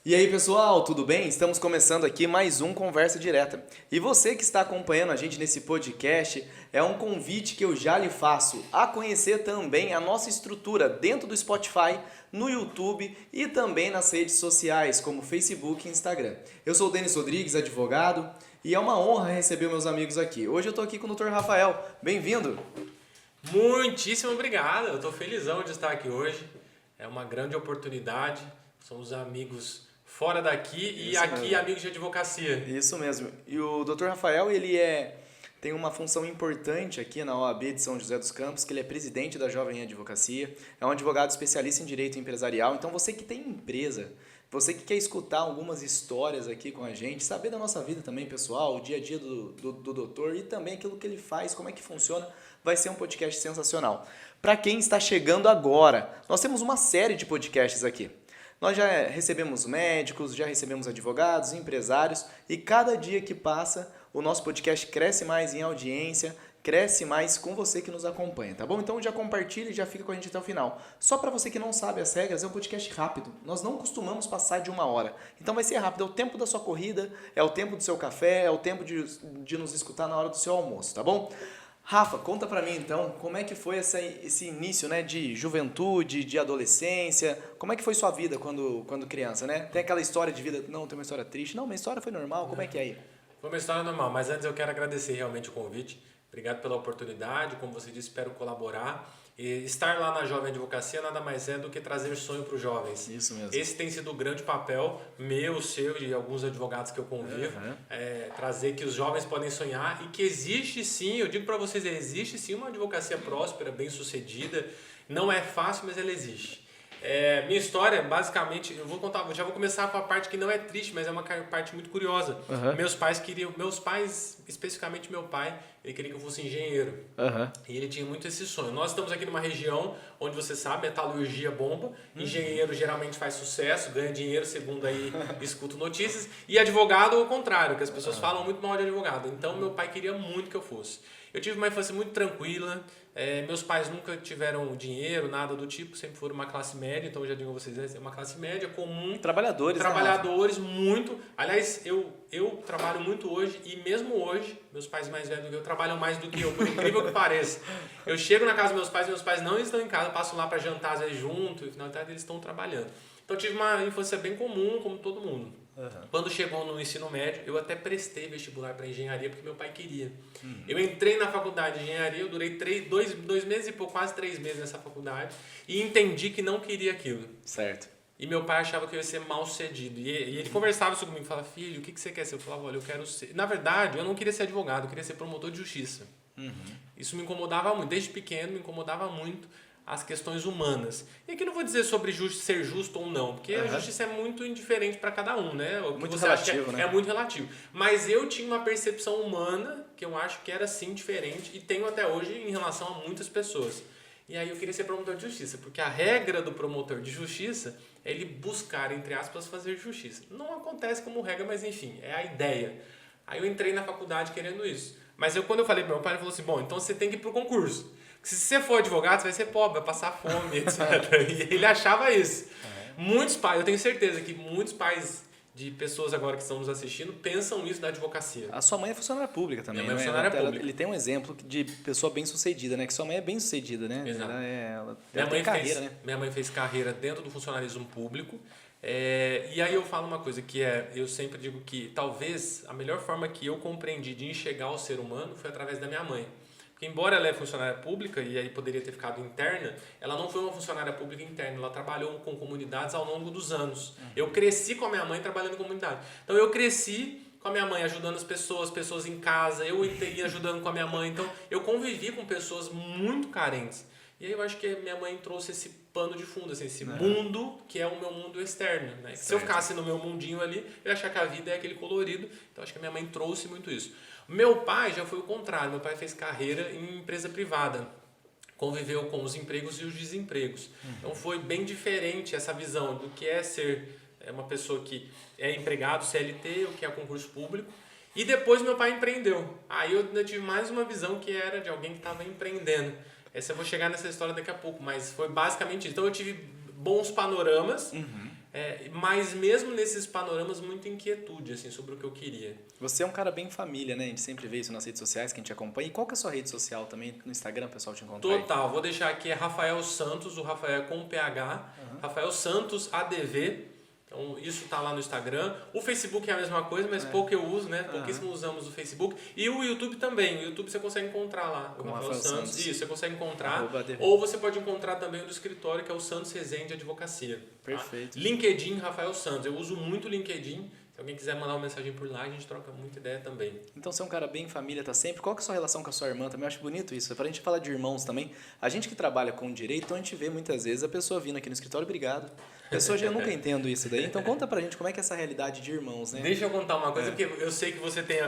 E aí pessoal, tudo bem? Estamos começando aqui mais um Conversa Direta. E você que está acompanhando a gente nesse podcast, é um convite que eu já lhe faço a conhecer também a nossa estrutura dentro do Spotify, no YouTube e também nas redes sociais como Facebook e Instagram. Eu sou o Denis Rodrigues, advogado, e é uma honra receber meus amigos aqui. Hoje eu estou aqui com o Dr. Rafael. Bem-vindo! Muitíssimo obrigado, eu estou felizão de estar aqui hoje. É uma grande oportunidade. Somos amigos fora daqui e Isso aqui mesmo. amigos de advocacia. Isso mesmo. E o Dr. Rafael, tem uma função importante aqui na OAB de São José dos Campos, que ele é presidente da Jovem Advocacia, é um advogado especialista em direito empresarial. Então você que tem empresa, você que quer escutar algumas histórias aqui com a gente, saber da nossa vida também pessoal, o dia a dia do doutor e também aquilo que ele faz, como é que funciona, vai ser um podcast sensacional. Para quem está chegando agora, nós temos uma série de podcasts aqui. Nós já recebemos médicos, já recebemos advogados, empresários e cada dia que passa o nosso podcast cresce mais em audiência, cresce mais com você que nos acompanha, tá bom? Então já compartilha e já fica com a gente até o final. Só para você que não sabe as regras, é um podcast rápido. Nós não costumamos passar de 1 hora. Então vai ser rápido, é o tempo da sua corrida, é o tempo do seu café, é o tempo de nos escutar na hora do seu almoço, tá bom? Rafa, conta pra mim então, como é que foi esse início, né, de juventude, de adolescência, como é que foi sua vida quando criança, né? Tem aquela história de vida, não, tem uma história triste, não, minha história foi normal, como é que é aí? Foi uma história normal, mas antes eu quero agradecer realmente o convite. Obrigado pela oportunidade, como você disse, espero colaborar. E estar lá na Jovem Advocacia nada mais é do que trazer sonho para os jovens. Isso mesmo. Esse tem sido o grande papel meu, seu e de alguns advogados que eu convivo. Trazer que os jovens podem sonhar e que existe sim, eu digo para vocês, existe sim uma advocacia próspera, bem sucedida. Não é fácil, mas ela existe. Minha história, basicamente, já vou começar com a parte que não é triste, mas é uma parte muito curiosa. Meus pais, especificamente meu pai, ele queria que eu fosse engenheiro. E ele tinha muito esse sonho. Nós estamos aqui numa região onde você sabe, metalurgia bomba, engenheiro geralmente faz sucesso, ganha dinheiro, segundo aí escuto notícias, e advogado ao contrário, que as pessoas falam muito mal de advogado. Então meu pai queria muito que eu fosse. Eu tive uma infância muito tranquila, meus pais nunca tiveram dinheiro, nada do tipo, sempre foram uma classe média, então eu já digo a vocês, é uma classe média comum. Trabalhadores, muito. Aliás, eu trabalho muito hoje e mesmo hoje, meus pais mais velhos do que eu trabalham mais do que eu, por incrível que pareça. Eu chego na casa dos meus pais não estão em casa, passam lá para jantar às vezes junto, e no final da tarde eles estão trabalhando. Então eu tive uma infância bem comum, como todo mundo. Quando chegou no ensino médio, eu até prestei vestibular para engenharia porque meu pai queria. Eu entrei na faculdade de engenharia, eu durei 2 meses e pouco, quase 3 meses nessa faculdade e entendi que não queria aquilo. Certo. E meu pai achava que eu ia ser mal sucedido. E ele conversava isso comigo, falava, filho, o que você quer ser? Eu falava, olha, eu quero ser... Na verdade, eu não queria ser advogado, eu queria ser promotor de justiça. Isso me incomodava muito, desde pequeno me incomodava muito as questões humanas. E aqui não vou dizer sobre ser justo ou não, porque a justiça é muito indiferente para cada um, né? O que Muito você acha que relativo, né? É muito relativo. Mas eu tinha uma percepção humana que eu acho que era sim diferente e tenho até hoje em relação a muitas pessoas. E aí eu queria ser promotor de justiça, porque a regra do promotor de justiça é ele buscar, entre aspas, fazer justiça. Não acontece como regra, mas enfim, é a ideia. Aí eu entrei na faculdade querendo isso. Mas quando eu falei para meu pai, ele falou assim, bom, então você tem que ir pro concurso. Se você for advogado, você vai ser pobre, vai passar fome, etc. E ele achava isso. Muitos pais, eu tenho certeza que muitos pais de pessoas agora que estão nos assistindo pensam isso da advocacia. A sua mãe é funcionária pública também, Minha mãe é né? funcionária pública. Ele tem um exemplo de pessoa bem-sucedida, né? Que sua mãe é bem-sucedida, né? Exato. Ela tem carreira, né? Minha mãe fez carreira dentro do funcionalismo público. E aí eu falo uma coisa que eu sempre digo que talvez a melhor forma que eu compreendi de enxergar o ser humano foi através da minha mãe. Porque embora ela é funcionária pública e aí poderia ter ficado interna, ela não foi uma funcionária pública interna, ela trabalhou com comunidades ao longo dos anos. Eu cresci com a minha mãe trabalhando em comunidade. Então eu cresci com a minha mãe ajudando as pessoas em casa, eu ia ajudando com a minha mãe. Então eu convivi com pessoas muito carentes. E aí eu acho que minha mãe trouxe esse pano de fundo, assim, esse mundo que é o meu mundo externo. Né? Se eu ficasse no meu mundinho ali, eu ia achar que a vida é aquele colorido. Então acho que a minha mãe trouxe muito isso. Meu pai já foi o contrário, meu pai fez carreira em empresa privada, conviveu com os empregos e os desempregos. Então foi bem diferente essa visão do que é ser uma pessoa que é empregado, CLT, ou que é concurso público. E depois meu pai empreendeu. Aí eu ainda tive mais uma visão que era de alguém que estava empreendendo. Essa eu vou chegar nessa história daqui a pouco, mas foi basicamente isso. Então eu tive bons panoramas, Mas mesmo nesses panoramas, muita inquietude assim, sobre o que eu queria. Você é um cara bem família, né? A gente sempre vê isso nas redes sociais, que a gente acompanha. E qual que é a sua rede social também? No Instagram o pessoal te encontra aí? Total, vou deixar aqui, é Rafael Santos, o Rafael é com PH, Rafael Santos ADV. Então, isso tá lá no Instagram. O Facebook é a mesma coisa, mas pouco eu uso, né? Pouquíssimo usamos o Facebook. E o YouTube também. O YouTube você consegue encontrar lá. O Rafael Santos. Isso, você consegue encontrar. Ou você pode encontrar também o do escritório, que é o Santos Rezende Advocacia. Perfeito. Tá? LinkedIn, Rafael Santos. Eu uso muito o LinkedIn. Se alguém quiser mandar uma mensagem por lá, a gente troca muita ideia também. Então você é um cara bem família, tá sempre. Qual que é a sua relação com a sua irmã também? Eu acho bonito isso. Pra gente falar de irmãos também. A gente que trabalha com direito, então a gente vê muitas vezes a pessoa vindo aqui no escritório, obrigado. A pessoa já nunca entendo isso daí. Então conta pra gente como é que é essa realidade de irmãos, né? Deixa eu contar uma coisa, porque eu sei que você tem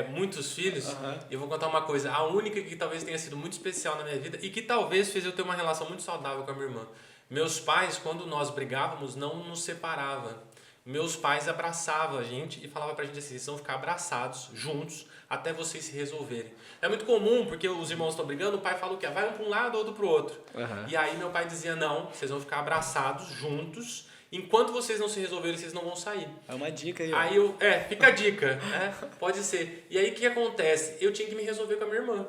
muitos filhos, e eu vou contar uma coisa. A única que talvez tenha sido muito especial na minha vida e que talvez fez eu ter uma relação muito saudável com a minha irmã. Meus pais, quando nós brigávamos, não nos separavam. Meus pais abraçavam a gente e falavam pra gente assim, vocês vão ficar abraçados, juntos, até vocês se resolverem. É muito comum, porque os irmãos estão brigando, o pai fala o quê? Vai um para um lado, outro pro outro. E aí meu pai dizia, não, vocês vão ficar abraçados, juntos, enquanto vocês não se resolverem, vocês não vão sair. É uma dica aí, ó. Aí fica a dica, né? Pode ser. E aí o que acontece? Eu tinha que me resolver com a minha irmã.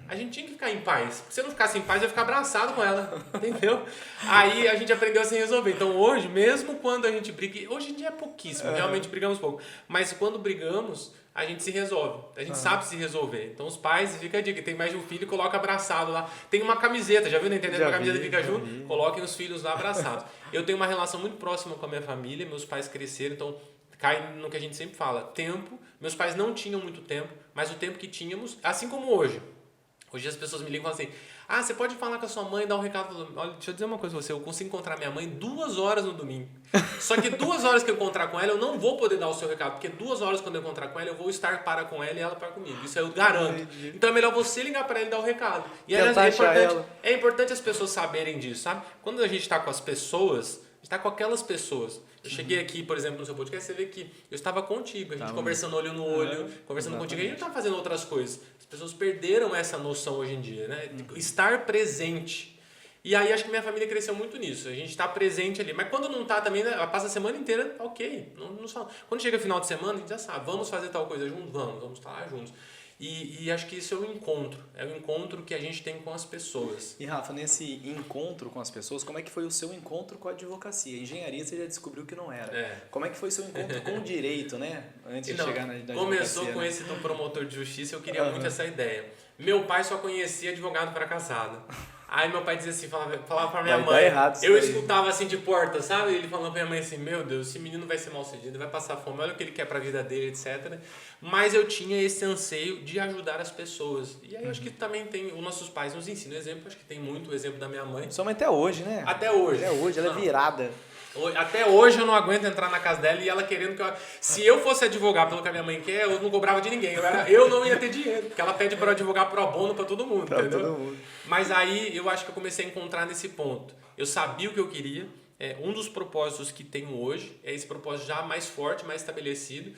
A gente tinha que ficar em paz. Se eu não ficasse em paz, eu ia ficar abraçado com ela, entendeu? Aí a gente aprendeu a se resolver. Então hoje, mesmo quando a gente briga, hoje em dia é pouquíssimo, realmente brigamos pouco. Mas quando brigamos, a gente se resolve. A gente sabe se resolver. Então os pais, fica a dica, tem mais de um filho, coloca abraçado lá. Tem uma camiseta, já viu na internet? Uma camiseta fica junto, coloquem os filhos lá abraçados. Eu tenho uma relação muito próxima com a minha família, meus pais cresceram, então cai no que a gente sempre fala, tempo. Meus pais não tinham muito tempo, mas o tempo que tínhamos, assim como hoje. Hoje as pessoas me ligam e falam assim, você pode falar com a sua mãe e dar um recado. Olha, deixa eu dizer uma coisa pra você, eu consigo encontrar minha mãe 2 horas no domingo. Só que 2 horas que eu encontrar com ela, eu não vou poder dar o seu recado, porque 2 horas quando eu encontrar com ela, eu vou estar para com ela e ela para comigo. Isso eu garanto. Então é melhor você ligar para ela e dar o recado. E é importante as pessoas saberem disso, sabe? Quando a gente está com as pessoas, a gente está com aquelas pessoas. Eu cheguei aqui, por exemplo, no seu podcast, você vê que eu estava contigo, a gente conversando olho no olho, conversando contigo, a gente não estava fazendo outras coisas. As pessoas perderam essa noção hoje em dia, né? Estar presente. E aí acho que minha família cresceu muito nisso. A gente está presente ali. Mas quando não está também, né? Ela passa a semana inteira, ok. Não fala. Quando chega final de semana, a gente já sabe, vamos fazer tal coisa juntos? Vamos estar lá juntos. E acho que isso é o encontro. É o encontro que a gente tem com as pessoas. E Rafa, nesse encontro com as pessoas, como é que foi o seu encontro com a advocacia? A engenharia você já descobriu que não era. Como é que foi o seu encontro com o direito, né? Antes de chegar na advocacia. Começou com esse do promotor de justiça, eu queria muito essa ideia. Meu pai só conhecia advogado fracassado. Aí meu pai dizia assim, falava pra minha mãe, eu escutava assim de porta, sabe? Ele falando pra minha mãe assim, meu Deus, esse menino vai ser mal sucedido, vai passar fome, olha o que ele quer pra vida dele, etc. Mas eu tinha esse anseio de ajudar as pessoas. E aí eu acho que também tem, os nossos pais nos ensinam exemplo, acho que tem muito o exemplo da minha mãe. Sua mãe até hoje, né? Até hoje. Até hoje, ela é virada. Até hoje eu não aguento entrar na casa dela e ela querendo que eu... Se eu fosse advogar pelo que a minha mãe quer, eu não cobrava de ninguém. Eu não ia ter dinheiro. Porque ela pede para advogar pro bono para todo mundo, entendeu? Todo mundo. Mas aí eu acho que eu comecei a encontrar nesse ponto. Eu sabia o que eu queria. Um dos propósitos que tenho hoje é esse propósito já mais forte, mais estabelecido.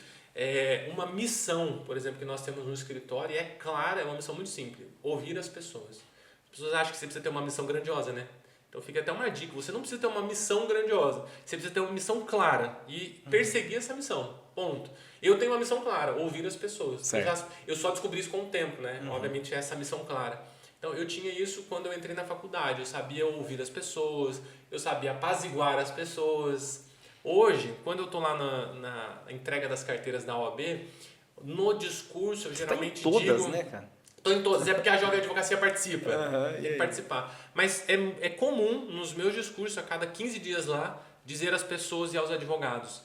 Uma missão, por exemplo, que nós temos no escritório, e é clara, é uma missão muito simples. Ouvir as pessoas. As pessoas acham que você precisa ter uma missão grandiosa, né? Então fica até uma dica, você não precisa ter uma missão grandiosa, você precisa ter uma missão clara e perseguir essa missão, ponto. Eu tenho uma missão clara, ouvir as pessoas. Eu só descobri isso com o tempo, né? Obviamente essa missão clara. Então eu tinha isso quando eu entrei na faculdade, eu sabia ouvir as pessoas, eu sabia apaziguar as pessoas. Hoje, quando eu estou lá na entrega das carteiras da OAB, no discurso eu geralmente digo... todas, né, cara? Estou em todas, é porque a Jovem Advocacia participa. Tem que participar. Mas é comum nos meus discursos, a cada 15 dias lá, dizer às pessoas e aos advogados: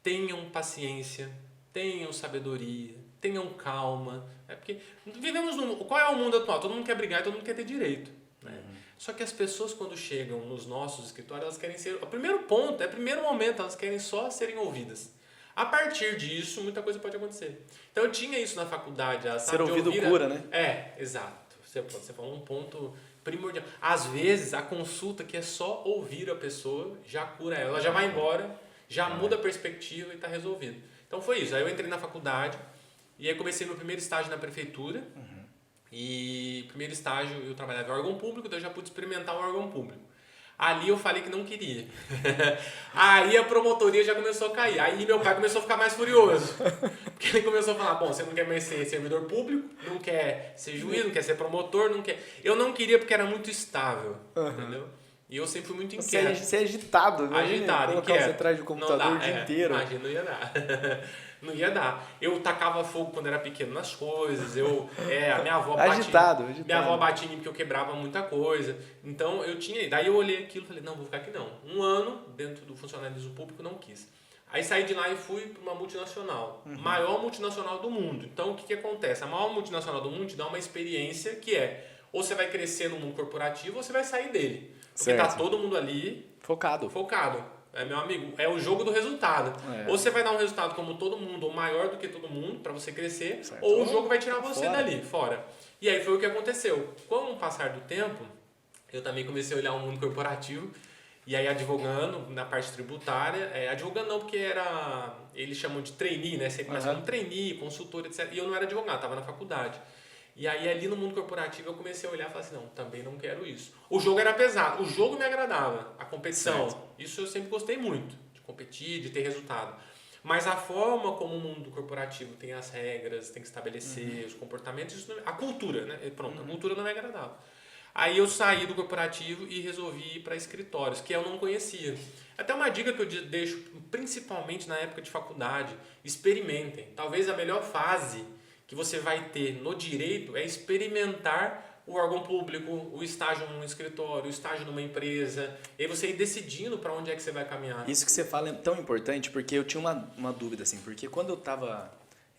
tenham paciência, tenham sabedoria, tenham calma. Porque vivemos num... Qual é o mundo atual? Todo mundo quer brigar e todo mundo quer ter direito. Né? Só que as pessoas, quando chegam nos nossos escritórios, elas querem ser... O primeiro ponto, primeiro momento, elas querem só serem ouvidas. A partir disso, muita coisa pode acontecer. Então, eu tinha isso na faculdade. Sabe, ser ouvido cura, né? Exato. Você falou um ponto primordial. Às vezes, a consulta que é só ouvir a pessoa já cura ela. Ela já vai embora, já muda a perspectiva e está resolvido. Então, foi isso. Aí eu entrei na faculdade e aí comecei meu primeiro estágio na prefeitura. E primeiro estágio eu trabalhava em órgão público, então eu já pude experimentar o órgão público. Ali eu falei que não queria. Aí a promotoria já começou a cair. Aí meu pai começou a ficar mais furioso. Porque ele começou a falar, bom, você não quer mais ser servidor público, não quer ser juiz, não quer ser promotor, não quer... Eu não queria porque era muito estável, entendeu? E eu sempre fui muito inquieto. Você é agitado, né? Agitado, Colocar inquieto. você atrás do computador o dia inteiro. Imagina, não ia dar. Não ia dar. Eu tacava fogo quando era pequeno nas coisas. A minha avó batia. Agitado. Minha avó batia em mim porque eu quebrava muita coisa. Então eu tinha. Daí eu olhei aquilo e falei, não, vou ficar aqui não. Um ano dentro do funcionalismo público não quis. Aí saí de lá e fui para uma multinacional. Maior multinacional do mundo. Então o que acontece? A maior multinacional do mundo te dá uma experiência que é ou você vai crescer no mundo corporativo ou você vai sair dele. Porque tá todo mundo ali focado. Meu amigo, é o jogo do resultado. Ou você vai dar um resultado como todo mundo, ou maior do que todo mundo, para você crescer, ou o jogo vai tirar você dali, fora. E aí foi o que aconteceu. Com o passar do tempo, eu também comecei a olhar o mundo corporativo, e aí advogando na parte tributária, advogando não, porque eles chamam de trainee, né? Você começa como trainee, consultor, etc. E eu não era advogado, estava na faculdade. E aí ali no mundo corporativo eu comecei a olhar e falar assim, não, também não quero isso. O jogo era pesado, o jogo me agradava, a competição, isso eu sempre gostei muito, de competir, de ter resultado. Mas a forma como o mundo corporativo tem as regras, tem que estabelecer os comportamentos, isso não, a cultura, né? Pronto, a cultura não me agradava. Aí eu saí do corporativo e resolvi ir para escritórios, que eu não conhecia. Até uma dica que eu deixo, principalmente na época de faculdade, experimentem. Talvez a melhor fase que você vai ter no direito é experimentar o órgão público, o estágio num escritório, o estágio numa empresa, e aí você ir decidindo para onde é que você vai caminhar. Isso que você fala é tão importante, porque eu tinha uma dúvida, assim, porque quando eu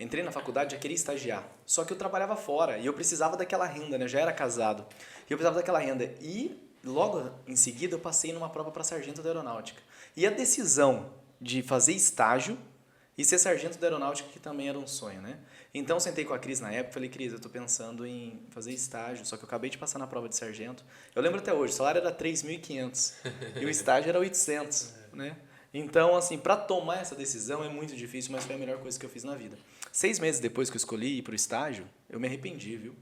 entrei na faculdade, eu queria estagiar, só que eu trabalhava fora, e eu precisava daquela renda, né, eu já era casado, e eu precisava daquela renda, e logo em seguida eu passei numa prova para sargento da aeronáutica. E a decisão de fazer estágio e ser sargento da aeronáutica, que também era um sonho, né? Então, sentei com a Cris na época e falei, Cris, eu tô pensando em fazer estágio, só que eu acabei de passar na prova de sargento. Eu lembro até hoje, o salário era 3.500 e o estágio era 800, né? Então, assim, para tomar essa decisão é muito difícil, mas foi a melhor coisa que eu fiz na vida. 6 meses depois que eu escolhi ir pro estágio, eu me arrependi, viu?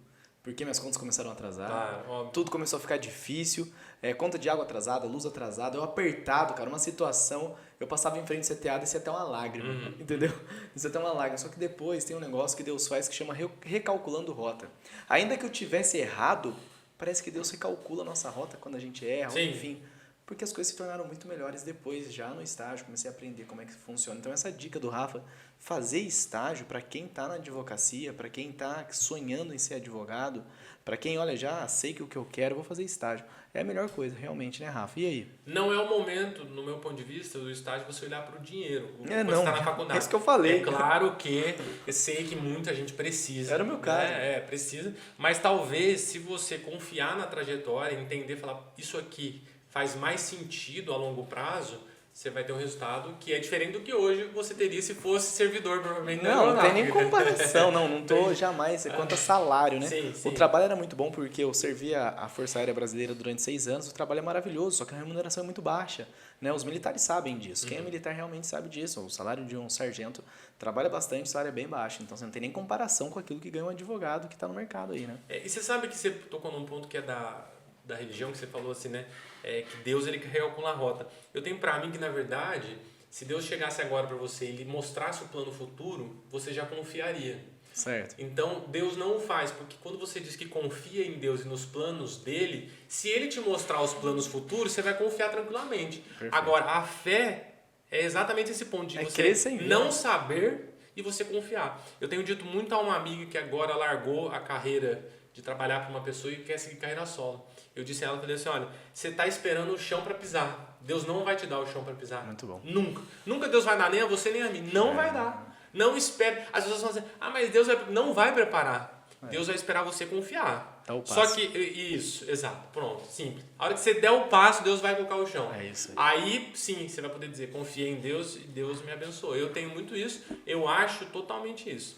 Porque minhas contas começaram a atrasar, tudo começou a ficar difícil, conta de água atrasada, luz atrasada, eu apertado, cara, uma situação, eu passava em frente ao CTA, descia até uma lágrima, entendeu? Descia até uma lágrima, só que depois tem um negócio que Deus faz que chama recalculando rota. Ainda que eu tivesse errado, parece que Deus recalcula a nossa rota quando a gente erra, enfim, porque as coisas se tornaram muito melhores depois, já no estágio, comecei a aprender como é que funciona. Então essa dica do Rafa, fazer estágio para quem está na advocacia, para quem está sonhando em ser advogado, para quem, olha, já sei que o que eu quero, vou fazer estágio. É a melhor coisa, realmente, né, Rafa? E aí? Não é o momento, no meu ponto de vista, do estágio, você olhar para o dinheiro. Quando não, você está na faculdade. É isso que eu falei. É claro que eu sei que muita gente precisa. Era o meu caso. Precisa. Mas talvez, se você confiar na trajetória, entender, falar, isso aqui faz mais sentido a longo prazo, você vai ter um resultado que é diferente do que hoje você teria se fosse servidor, provavelmente. Não tem nem comparação, não tô jamais, quanto a salário, né? Sim. O trabalho era muito bom porque eu servia a Força Aérea Brasileira durante 6 anos, o trabalho é maravilhoso, só que a remuneração é muito baixa, né? Os militares sabem disso, quem é militar realmente sabe disso, o salário de um sargento trabalha bastante, o salário é bem baixo, então você não tem nem comparação com aquilo que ganha um advogado que está no mercado aí, né? E você sabe que você tocou num ponto que é da religião, que você falou assim, né? Que Deus, ele recalcula a rota. Eu tenho pra mim que, na verdade, se Deus chegasse agora pra você e ele mostrasse o plano futuro, você já confiaria. Certo. Então, Deus não o faz, porque quando você diz que confia em Deus e nos planos dele, se ele te mostrar os planos futuros, você vai confiar tranquilamente. Perfeito. Agora, a fé é exatamente esse ponto de você não saber e você confiar. Eu tenho dito muito a uma amiga que agora largou a carreira de trabalhar para uma pessoa e quer seguir carreira solo. Eu disse a ela, falei assim, olha, você está esperando o chão para pisar. Deus não vai te dar o chão para pisar. Muito bom. Nunca. Nunca Deus vai dar nem a você nem a mim. Não vai dar. Não espere. As pessoas vão dizer, mas Deus não vai preparar. Deus vai esperar você confiar. Dá o passo. Só que, isso, exato, pronto, simples. A hora que você der o passo, Deus vai colocar o chão. É isso aí. Aí, sim, você vai poder dizer, confiei em Deus e Deus me abençoou. Eu tenho muito isso, eu acho totalmente isso.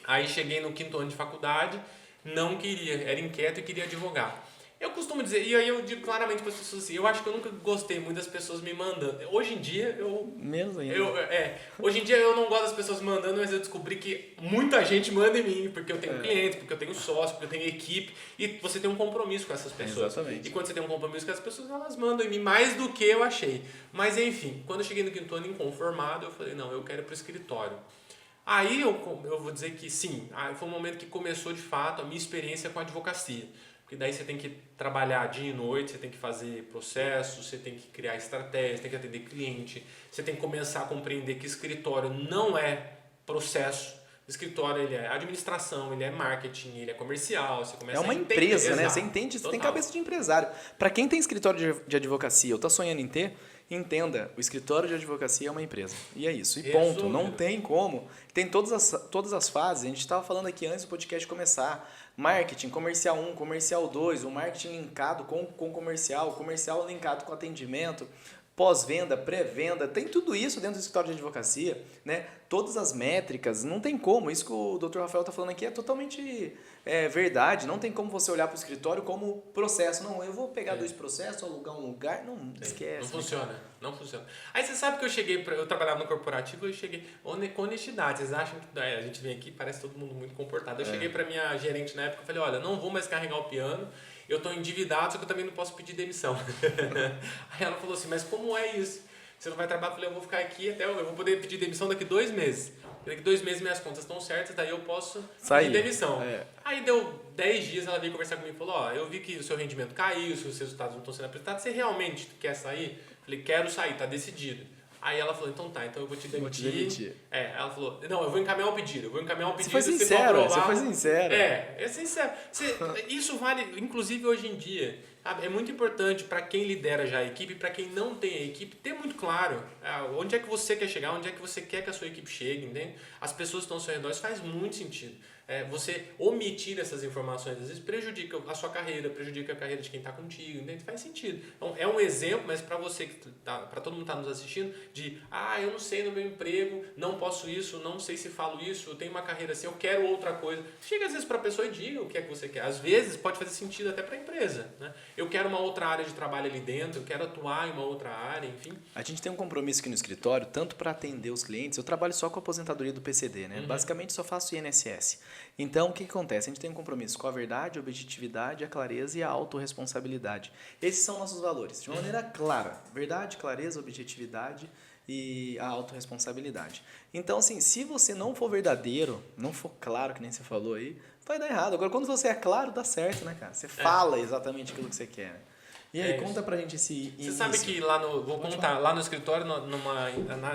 Aí cheguei no 5º ano de faculdade, não queria, era inquieto e queria advogar. Eu costumo dizer, e aí eu digo claramente para as pessoas assim, eu acho que eu nunca gostei muito das pessoas me mandando. Hoje em dia Menos ainda. Hoje em dia eu não gosto das pessoas mandando, mas eu descobri que muita gente manda em mim, porque eu tenho clientes, porque eu tenho sócio, porque eu tenho equipe, e você tem um compromisso com essas pessoas. Exatamente. E quando você tem um compromisso com as pessoas, elas mandam em mim mais do que eu achei. Mas enfim, quando eu cheguei no quinto ano inconformado, eu falei, não, eu quero ir para o escritório. Aí eu vou dizer que sim, aí foi um momento que começou de fato a minha experiência com a advocacia. Porque daí você tem que trabalhar dia e noite, você tem que fazer processos, você tem que criar estratégias, tem que atender cliente, você tem que começar a compreender que escritório não é processo. O escritório ele é administração, ele é marketing, ele é comercial, você começa É uma a entender, empresa, né? exato, Você entende, você tem total. cabeça de empresário. Para quem tem escritório de advocacia ou está sonhando em ter, entenda, o escritório de advocacia é uma empresa. E é isso, e ponto. Resumido. Não tem como. Tem todas as fases, a gente estava falando aqui antes do podcast começar. Marketing, comercial 1, comercial 2, o marketing linkado com comercial, comercial linkado com atendimento, pós-venda, pré-venda, tem tudo isso dentro do escritório de advocacia, né? Todas as métricas, não tem como, isso que o Dr. Rafael está falando aqui é totalmente verdade, não tem como você olhar para o escritório como processo, não, eu vou pegar 2 processos, alugar um lugar, não, esquece. Não funciona, não funciona. Aí você sabe que eu trabalhava no corporativo, eu cheguei com honestidade, vocês acham que a gente vem aqui parece todo mundo muito comportado. Eu cheguei para minha gerente na época e falei, olha, não vou mais carregar o piano, eu estou endividado, só que eu também não posso pedir demissão. Aí ela falou assim, mas como é isso? Você não vai trabalhar? Eu falei, eu vou ficar aqui até eu vou poder pedir demissão daqui 2 meses. Daqui 2 meses minhas contas estão certas, daí eu posso pedir demissão. Aí deu 10 dias, ela veio conversar comigo e falou, ó, eu vi que o seu rendimento caiu, os seus resultados não estão sendo apresentados, você realmente quer sair? Eu falei, quero sair, tá decidido. Aí ela falou, então tá, então eu vou te demitir. Ela falou, não, eu vou encaminhar um pedido. Você foi sincero, você foi sincero. É sincero. Isso vale, inclusive hoje em dia, sabe? É muito importante para quem lidera já a equipe, para quem não tem a equipe, ter muito claro onde é que você quer chegar, onde é que você quer que a sua equipe chegue, entende? As pessoas que estão ao seu redor, isso faz muito sentido. Você omitir essas informações, às vezes prejudica a sua carreira, prejudica a carreira de quem está contigo, entende? Faz sentido. Então, é um exemplo, mas para você, para todo mundo que está nos assistindo, de, eu não sei no meu emprego, não posso isso, não sei se falo isso, eu tenho uma carreira assim, eu quero outra coisa. Chega às vezes para a pessoa e diga o que é que você quer. Às vezes pode fazer sentido até para a empresa, né? Eu quero uma outra área de trabalho ali dentro, eu quero atuar em uma outra área, enfim. A gente tem um compromisso aqui no escritório, tanto para atender os clientes, eu trabalho só com a aposentadoria do PCD, né? Basicamente só faço INSS. Então, o que acontece? A gente tem um compromisso com a verdade, a objetividade, a clareza e a autorresponsabilidade. Esses são nossos valores, de uma maneira clara. Verdade, clareza, objetividade e a autorresponsabilidade. Então, assim, se você não for verdadeiro, não for claro, que nem você falou aí, vai dar errado. Agora, quando você é claro, dá certo, né, cara? Você fala exatamente aquilo que você quer, né? E aí, conta pra gente esse início. Você sabe que lá no escritório,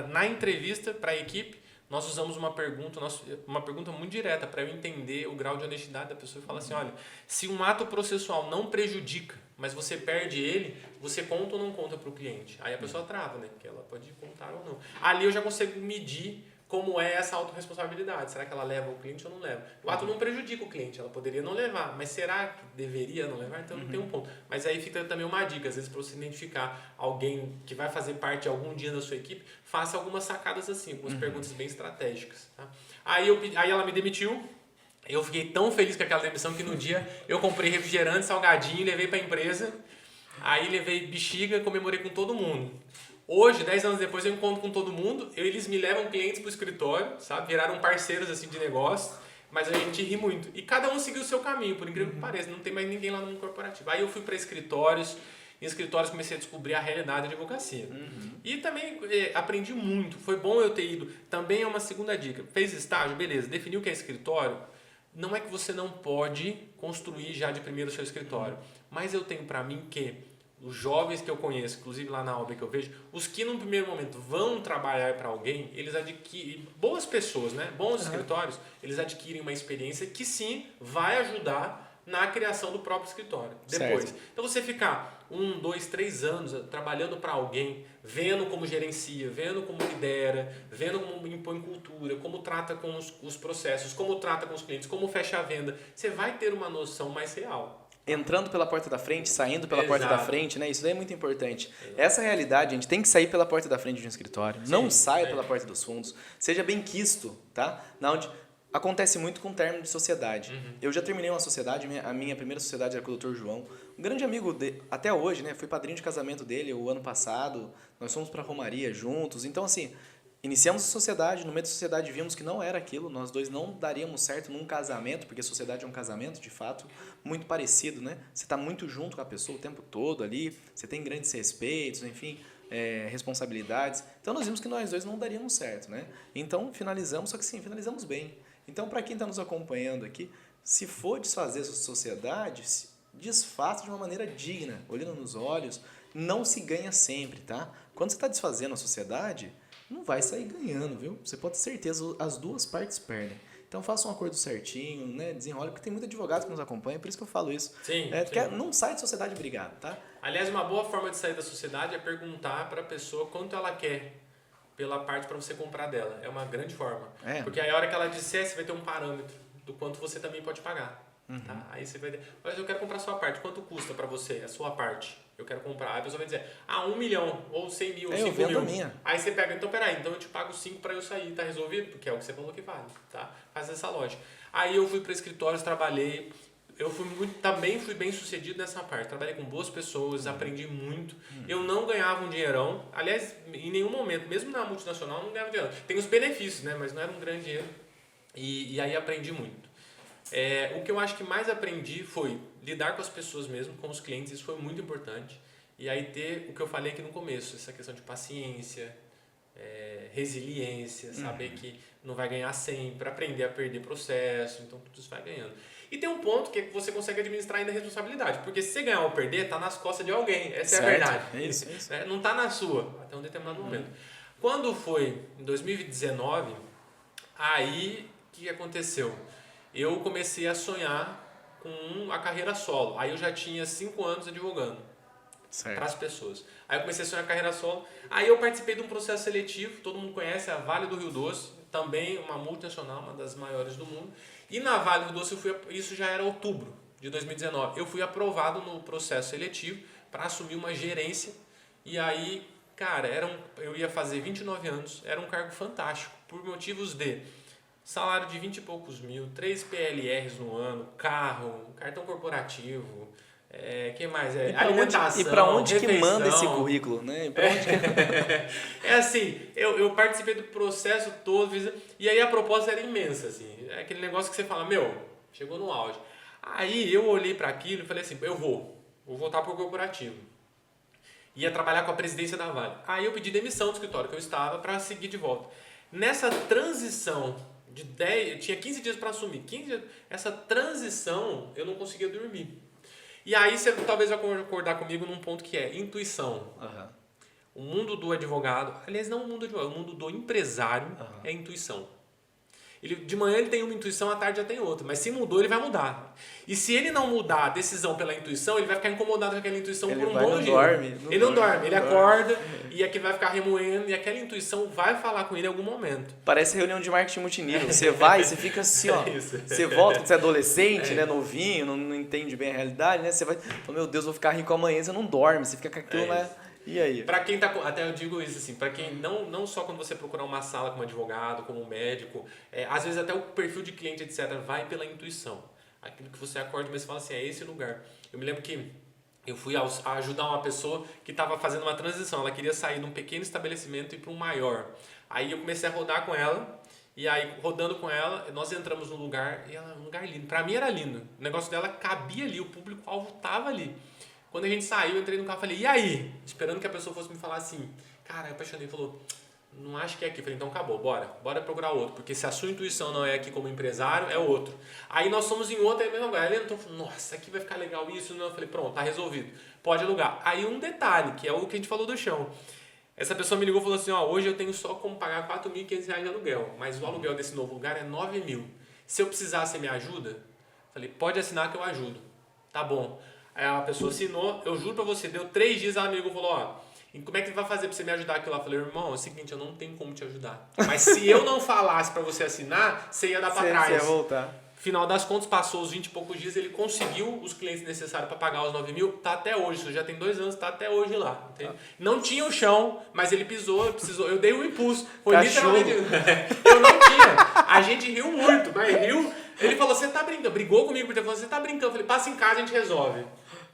na entrevista para a equipe, nós usamos uma pergunta muito direta para eu entender o grau de honestidade da pessoa e falar assim, olha, se um ato processual não prejudica, mas você perde ele, você conta ou não conta para o cliente? Aí a pessoa trava, né? Porque ela pode contar ou não. Ali eu já consigo medir como é essa autorresponsabilidade. Será que ela leva o cliente ou não leva? O ato não prejudica o cliente, ela poderia não levar, mas será que deveria não levar? Então não tem um ponto. Mas aí fica também uma dica, às vezes para você identificar alguém que vai fazer parte algum dia da sua equipe, faça algumas sacadas assim, algumas perguntas bem estratégicas. Tá? Aí ela me demitiu, eu fiquei tão feliz com aquela demissão que no dia eu comprei refrigerante, salgadinho, levei para a empresa, aí levei bexiga, comemorei com todo mundo. Hoje, 10 anos depois, eu encontro com todo mundo, eles me levam clientes para o escritório, sabe? Viraram parceiros assim, de negócio, mas a gente ri muito. E cada um seguiu o seu caminho, por incrível que pareça, não tem mais ninguém lá no mundo corporativo. Aí eu fui para escritórios, em escritórios comecei a descobrir a realidade da advocacia. E também aprendi muito, foi bom eu ter ido. Também é uma segunda dica, fez estágio, beleza, definiu o que é escritório, não é que você não pode construir já de primeiro o seu escritório, mas eu tenho para mim que os jovens que eu conheço, inclusive lá na obra que eu vejo, os que num primeiro momento vão trabalhar para alguém, eles adquirem, boas pessoas, né? Bons escritórios, eles adquirem uma experiência que sim vai ajudar na criação do próprio escritório. Depois. Certo. Então você ficar 1, 2, 3 anos trabalhando para alguém, vendo como gerencia, vendo como lidera, vendo como impõe cultura, como trata com os processos, como trata com os clientes, como fecha a venda, você vai ter uma noção mais real. Entrando pela porta da frente, saindo pela porta da frente, né? Isso daí é muito importante. Essa realidade, a gente tem que sair pela porta da frente de um escritório. Sim, não saia pela porta dos fundos. Seja bem quisto, tá? Acontece muito com término de sociedade. Eu já terminei uma sociedade, a minha primeira sociedade era com o Dr. João. Um grande amigo, até hoje, né? Fui padrinho de casamento dele o ano passado. Nós fomos pra Romaria juntos. Então, assim, iniciamos a sociedade. No meio da sociedade vimos que não era aquilo. Nós dois não daríamos certo num casamento, porque a sociedade é um casamento, de fato, muito parecido, né? Você está muito junto com a pessoa o tempo todo ali. Você tem grandes respeitos, enfim, responsabilidades. Então, nós vimos que nós dois não daríamos certo, né? Então, finalizamos, só que sim, finalizamos bem. Então, para quem está nos acompanhando aqui, se for desfazer essa sociedade, desfaça de uma maneira digna, olhando nos olhos. Não se ganha sempre, tá? Quando você está desfazendo a sociedade, não vai sair ganhando, viu? Você pode ter certeza, as duas partes perdem. Então, faça um acordo certinho, né? Desenrole, porque tem muito advogado que nos acompanha, por isso que eu falo isso. Sim. Não sai de sociedade brigado, tá? Aliás, uma boa forma de sair da sociedade é perguntar para a pessoa quanto ela quer pela parte para você comprar dela. É uma grande forma. Porque aí a hora que ela disser, você vai ter um parâmetro do quanto você também pode pagar. Tá? Aí você vai dizer, mas eu quero comprar a sua parte. Quanto custa para você a sua parte? Eu quero comprar. Aí a pessoa vai dizer, 1 milhão, ou 100 mil, ou 5 mil. A minha. Aí você pega, então peraí, então eu te pago 5 para eu sair, tá resolvido? Porque é o que você falou que vale. Tá? Faz essa lógica. Aí eu fui para escritórios, trabalhei. Eu também fui bem sucedido nessa parte. Trabalhei com boas pessoas, aprendi muito. Eu não ganhava um dinheirão. Aliás, em nenhum momento, mesmo na multinacional, eu não ganhava dinheiro. Tem os benefícios, né? Mas não era um grande dinheiro. E aí aprendi muito. O que eu acho que mais aprendi foi lidar com as pessoas mesmo, com os clientes. Isso foi muito importante. E aí ter o que eu falei aqui no começo, essa questão de paciência, resiliência, saber que não vai ganhar sempre, aprender a perder processo. Então tudo isso vai ganhando. E tem um ponto que você consegue administrar ainda a responsabilidade. Porque se você ganhar ou perder, está nas costas de alguém. Essa é a verdade. É isso. Não está na sua, até um determinado momento. Quando foi em 2019, aí o que aconteceu? Eu comecei a sonhar com a carreira solo. Aí eu já tinha 5 anos advogando para as pessoas. Aí eu comecei a sonhar a carreira solo. Aí eu participei de um processo seletivo, todo mundo conhece, a Vale do Rio Doce, também uma multinacional, uma das maiores do mundo. E na Vale do Rio Doce, isso já era outubro de 2019. Eu fui aprovado no processo seletivo para assumir uma gerência. E aí, cara, eu ia fazer 29 anos, era um cargo fantástico, por motivos de salário de 20 e poucos mil, 3 PLRs no ano, carro, cartão corporativo, que mais? Alimentação, e para onde refeição. Que manda esse currículo, né? É assim, eu participei do processo todo, e aí a proposta era imensa, assim. É aquele negócio que você fala, chegou no auge. Aí eu olhei para aquilo e falei assim, eu vou voltar pro corporativo. Ia trabalhar com a presidência da Vale. Aí eu pedi demissão do escritório que eu estava para seguir de volta. Nessa transição eu tinha 15 dias para assumir. 15 dias, essa transição eu não conseguia dormir. E aí você talvez vai concordar comigo num ponto que é intuição. O mundo do advogado, aliás, não o mundo do advogado, o mundo do empresário é intuição. De manhã ele tem uma intuição, à tarde já tem outra. Mas se mudou, ele vai mudar. E se ele não mudar a decisão pela intuição, ele vai ficar incomodado com aquela intuição por um bom dia. Ele não dorme, ele acorda e aqui vai ficar remoendo e aquela intuição vai falar com ele em algum momento. Parece reunião de marketing multinível. Você vai, você fica assim, ó. Você volta quando você é adolescente, né, novinho, não entende bem a realidade, né? Você vai, meu Deus, vou ficar rico amanhã, você não dorme, você fica com aquilo, né? E aí? Pra quem até eu digo isso assim, pra quem não só quando você procurar uma sala como advogado, como médico, às vezes até o perfil de cliente, etc, vai pela intuição. Aquilo que você acorda, mas você fala assim, é esse lugar. Eu me lembro que eu fui ajudar uma pessoa que estava fazendo uma transição, ela queria sair de um pequeno estabelecimento e ir para um maior. Aí eu comecei a rodar com ela, e aí rodando com ela, nós entramos num lugar, e ela, um lugar lindo. Pra mim era lindo, o negócio dela cabia ali, o público-alvo tava ali. Quando a gente saiu, eu entrei no carro e falei, e aí? Esperando que a pessoa fosse me falar assim, cara, eu apaixonei, falou, não acho que é aqui. Eu falei, então acabou, bora procurar outro, porque se a sua intuição não é aqui como empresário, é outro. Aí nós fomos em outro, aí mesmo lugar. Aí ele entrou, nossa, aqui vai ficar legal isso. Eu falei, pronto, tá resolvido, pode alugar. Aí um detalhe, que é o que a gente falou do chão. Essa pessoa me ligou e falou assim, hoje eu tenho só como pagar R$4.500 de aluguel, mas o aluguel desse novo lugar é R$9.000. Se eu precisar, você me ajuda? Falei, pode assinar que eu ajudo. Tá bom. Aí a pessoa assinou, eu juro pra você, deu 3 dias, a amigo falou, e como é que vai fazer pra você me ajudar aqui lá? Eu falei, irmão, é o seguinte, eu não tenho como te ajudar. Mas se eu não falasse pra você assinar, você ia dar pra trás. Você ia voltar. Final das contas, passou os 20 e poucos dias, ele conseguiu os clientes necessários para pagar os 9.000, tá até hoje, isso já tem 2 anos, tá até hoje lá. Não tinha o chão, mas ele pisou, precisou, eu dei um impulso. Foi Cachorro. literalmente. Eu não tinha. A gente riu muito, mas riu. Ele falou, você tá brincando. Brigou comigo por telefone, você tá brincando. Eu falei, passa em casa, a gente resolve.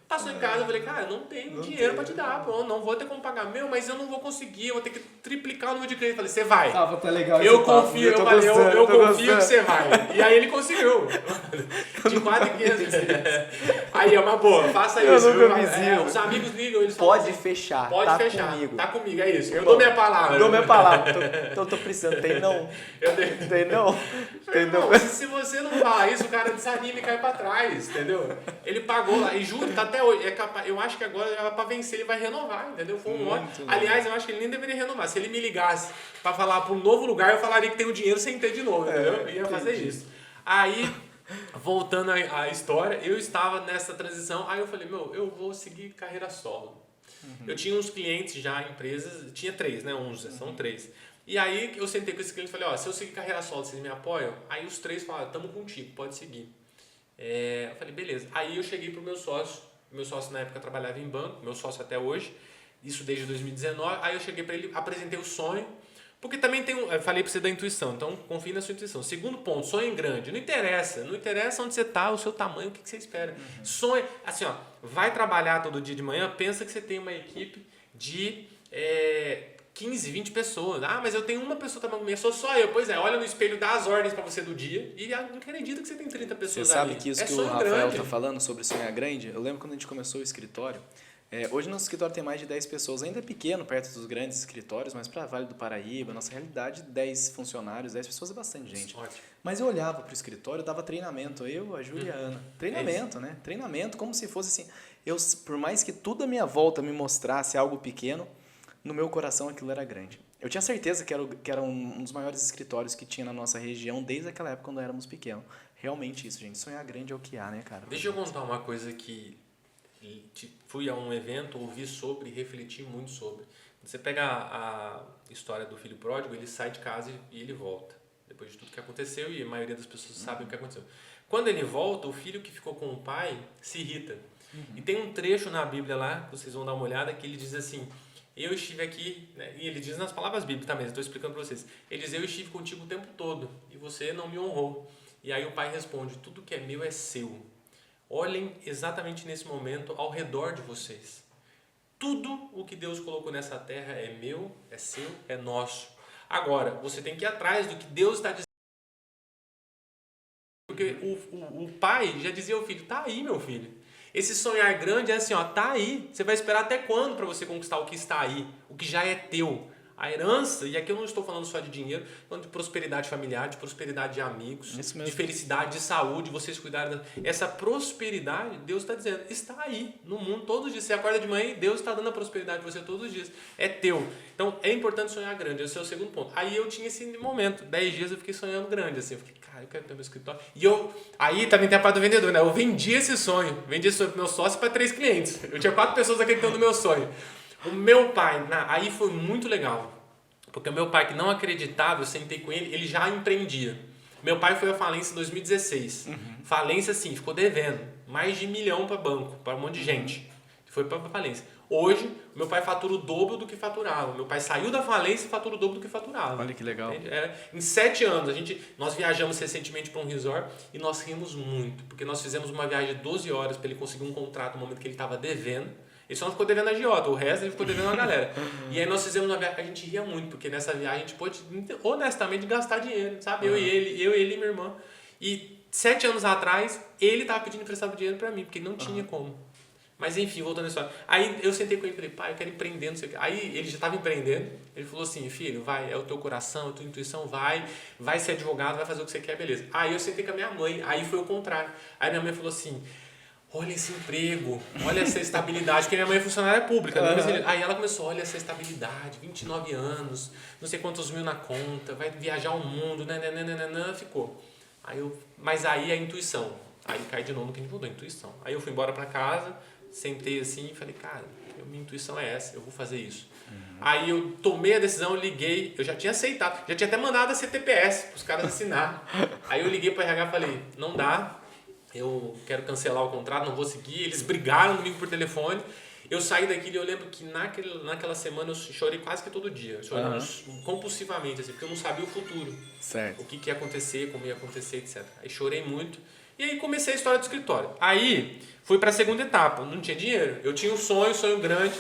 Passou em casa, eu falei, cara, não tenho dinheiro pra te dar, pô, não vou ter como pagar. Meu, mas eu não vou conseguir, eu vou ter que triplicar o número de crédito. Eu falei, você vai. Tá legal eu confio, eu falei, eu confio que você vai. E aí ele conseguiu. De 4 em 500. Aí é uma boa, faça isso. Os amigos ligam, eles falam Pode assim, fechar, pode tá fechar, comigo. tá comigo, é isso. Eu dou minha palavra. Dou minha palavra, tô precisando, tem não. Tem não. Não, se você não falar isso, o cara desanima e cai pra trás, entendeu? Ele pagou lá, e juro, tá até hoje, é capaz, eu acho que agora pra vencer ele vai renovar, entendeu? Foi um ótimo. Aliás, eu acho que ele nem deveria renovar. Se ele me ligasse pra falar pra um novo lugar, eu falaria que tem o dinheiro sem ter de novo, entendeu? Eu ia fazer isso. Aí, voltando à história, eu estava nessa transição, aí eu falei, eu vou seguir carreira solo. Eu tinha uns clientes já, empresas, tinha 3, né? São 3. E aí eu sentei com esse cliente e falei, ó, se eu seguir carreira solo, vocês me apoiam? Aí os 3 falaram, tamo contigo, pode seguir. Eu falei, beleza. Aí eu cheguei pro meu sócio na época trabalhava em banco, meu sócio até hoje, isso desde 2019, aí eu cheguei para ele, apresentei o sonho, porque também eu falei para você da intuição, então confie na sua intuição. Segundo ponto, sonho grande, não interessa onde você está, o seu tamanho, o que você espera. Sonho, assim ó, vai trabalhar todo dia de manhã, pensa que você tem uma equipe de 15, 20 pessoas. Ah, mas eu tenho uma pessoa trabalhando comigo, sou só eu. Pois é, olha no espelho, dá as ordens para você do dia e não acredita que você tem 30 pessoas ali. Você sabe que isso que o Rafael tá falando sobre sonhar grande? Eu lembro quando a gente começou o escritório. Hoje nosso escritório tem mais de 10 pessoas, ainda é pequeno, perto dos grandes escritórios, mas para Vale do Paraíba, nossa realidade, 10 funcionários, 10 pessoas é bastante gente. Ótimo. Mas eu olhava para o escritório, dava treinamento, eu, a Júlia e a Ana. Treinamento, né? Treinamento, como se fosse assim, por mais que tudo à minha volta me mostrasse algo pequeno, no meu coração aquilo era grande. Eu tinha certeza que era um dos maiores escritórios que tinha na nossa região desde aquela época quando éramos pequenos. Realmente isso, gente. Sonhar grande é o que há, né, cara? Deixa eu contar uma coisa que fui a um evento, ouvi sobre, refleti muito sobre. Você pega a história do filho pródigo, ele sai de casa e ele volta. Depois de tudo que aconteceu, e a maioria das pessoas sabe o que aconteceu. Quando ele volta, o filho que ficou com o pai se irrita. E tem um trecho na Bíblia lá, que vocês vão dar uma olhada, que ele diz assim... Eu estive aqui, né? E ele diz nas palavras bíblicas também, estou explicando para vocês. Ele diz, eu estive contigo o tempo todo e você não me honrou. E aí o pai responde, tudo que é meu é seu. Olhem exatamente nesse momento ao redor de vocês. Tudo o que Deus colocou nessa terra é meu, é seu, é nosso. Agora, você tem que ir atrás do que Deus está dizendo. Porque o pai já dizia ao filho, tá aí meu filho. Esse sonhar grande é assim, ó, tá aí. Você vai esperar até quando para você conquistar o que está aí? O que já é teu. A herança, e aqui eu não estou falando só de dinheiro, estou falando de prosperidade familiar, de prosperidade de amigos, de felicidade, de saúde, vocês cuidarem. Essa prosperidade, Deus está dizendo, está aí no mundo todos os dias. Você acorda de manhã e Deus está dando a prosperidade para você todos os dias. É teu. Então é importante sonhar grande, esse é o segundo ponto. Aí eu tinha esse momento, 10 dias eu fiquei sonhando grande, assim, eu fiquei, cara, eu quero ter meu escritório. E aí também tem a parte do vendedor, né? Eu vendi esse sonho pro meu sócio para 3 clientes. Eu tinha 4 pessoas acreditando no meu sonho. O meu pai, aí foi muito legal, porque o meu pai que não acreditava, eu sentei com ele, ele já empreendia. Meu pai foi à falência em 2016. Falência assim, ficou devendo mais de 1 milhão para banco, para um monte de gente. Foi para falência. Hoje, meu pai fatura o dobro do que faturava. Meu pai saiu da falência e fatura o dobro do que faturava. Olha que legal. Em 7 anos, nós viajamos recentemente para um resort e nós rimos muito, porque nós fizemos uma viagem de 12 horas para ele conseguir um contrato no momento que ele estava devendo. Ele só não ficou devendo a agiota, o resto ele ficou devendo a galera. E aí nós fizemos uma viagem, a gente ria muito, porque nessa viagem a gente pôde, honestamente, gastar dinheiro, sabe? Eu, ele e minha irmã. E 7 anos atrás, ele estava pedindo emprestado dinheiro para mim, porque não tinha como. Mas enfim, voltando à história. Aí eu sentei com ele e falei, pai, eu quero empreender, não sei o quê. Aí ele já estava empreendendo, ele falou assim, filho, vai, é o teu coração, a tua intuição, vai ser advogado, vai fazer o que você quer, beleza. Aí eu sentei com a minha mãe, aí foi o contrário. Aí minha mãe falou assim, olha esse emprego, olha essa estabilidade, porque minha mãe é funcionária pública, né? Aí ela começou, olha essa estabilidade, 29 anos, não sei quantos mil na conta, vai viajar o mundo, ficou. Mas aí a intuição, aí cai de novo no que a gente voltou, a intuição. Aí eu fui embora pra casa, sentei assim e falei, cara, minha intuição é essa, eu vou fazer isso. Aí eu tomei a decisão, eu liguei, eu já tinha aceitado, já tinha até mandado a CTPS pros caras assinar. Aí eu liguei pro RH e falei, não dá, eu quero cancelar o contrato, não vou seguir. Eles brigaram comigo por telefone Eu saí daquilo e eu lembro que naquela semana eu chorei quase que todo dia. Chorando compulsivamente, assim, porque eu não sabia o futuro. Certo. O que ia acontecer, como ia acontecer, etc. Aí chorei muito. E aí comecei a história do escritório. Aí fui para a segunda etapa. Não tinha dinheiro. Eu tinha um sonho grande.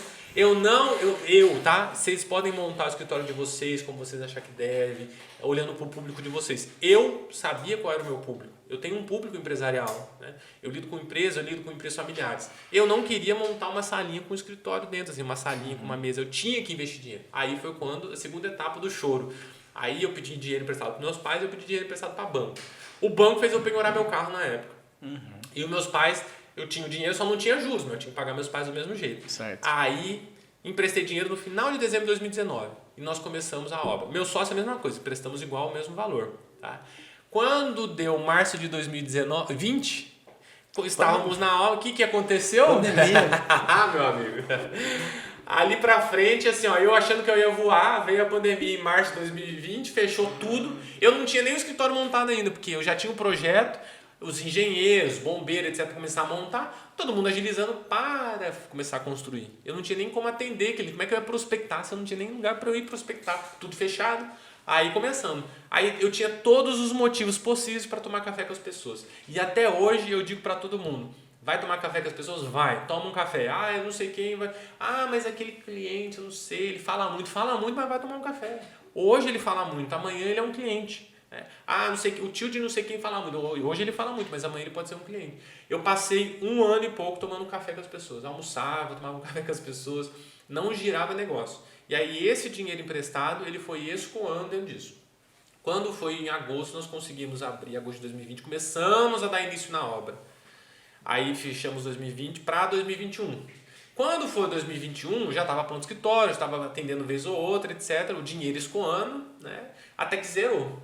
Tá? Vocês podem montar o escritório de vocês como vocês acharem que deve, olhando para o público de vocês. Eu sabia qual era o meu público. Eu tenho um público empresarial, né? Eu lido com empresas familiares. Eu não queria montar uma salinha com um escritório dentro, assim, uma salinha com uma mesa. Eu tinha que investir dinheiro. Aí foi quando a segunda etapa do choro. Aí eu pedi dinheiro emprestado para meus pais, eu pedi dinheiro emprestado para banco. O banco fez eu penhorar meu carro na época. E os meus pais, eu tinha o dinheiro, só não tinha juros, mas eu tinha que pagar meus pais do mesmo jeito. Certo. Aí emprestei dinheiro no final de dezembro de 2019 e nós começamos a obra. Meu sócio é a mesma coisa, prestamos igual o mesmo valor. Tá? Quando deu março de 2020, estávamos na obra, o que aconteceu? Pandemia. Meu amigo. Ali pra frente, assim, ó, eu achando que eu ia voar, veio a pandemia em março de 2020, fechou tudo. Eu não tinha nem o escritório montado ainda, porque eu já tinha um projeto, os engenheiros, bombeiros, etc, começaram a montar, todo mundo agilizando para começar a construir. Eu não tinha nem como atender aquele, como é que eu ia prospectar se eu não tinha nem lugar para eu ir prospectar, tudo fechado. Aí começando. Aí eu tinha todos os motivos possíveis para tomar café com as pessoas. E até hoje eu digo para todo mundo, vai tomar café com as pessoas? Vai, toma um café. Ah, eu não sei quem vai. Ah, mas aquele cliente, eu não sei, ele fala muito, mas vai tomar um café. Hoje ele fala muito, amanhã ele é um cliente. Ah, não sei, o tio de não sei quem fala muito. Hoje ele fala muito, mas amanhã ele pode ser um cliente. Eu passei 1 ano e pouco tomando café com as pessoas. Almoçava, tomava um café com as pessoas, não girava negócio. E aí esse dinheiro emprestado, ele foi escoando dentro disso. Quando foi em agosto, nós conseguimos abrir, agosto de 2020, começamos a dar início na obra. Aí fechamos 2020 para 2021. Quando foi 2021, já estava pronto o escritório, já estava atendendo vez ou outra, etc. O dinheiro escoando, né? Até que zerou.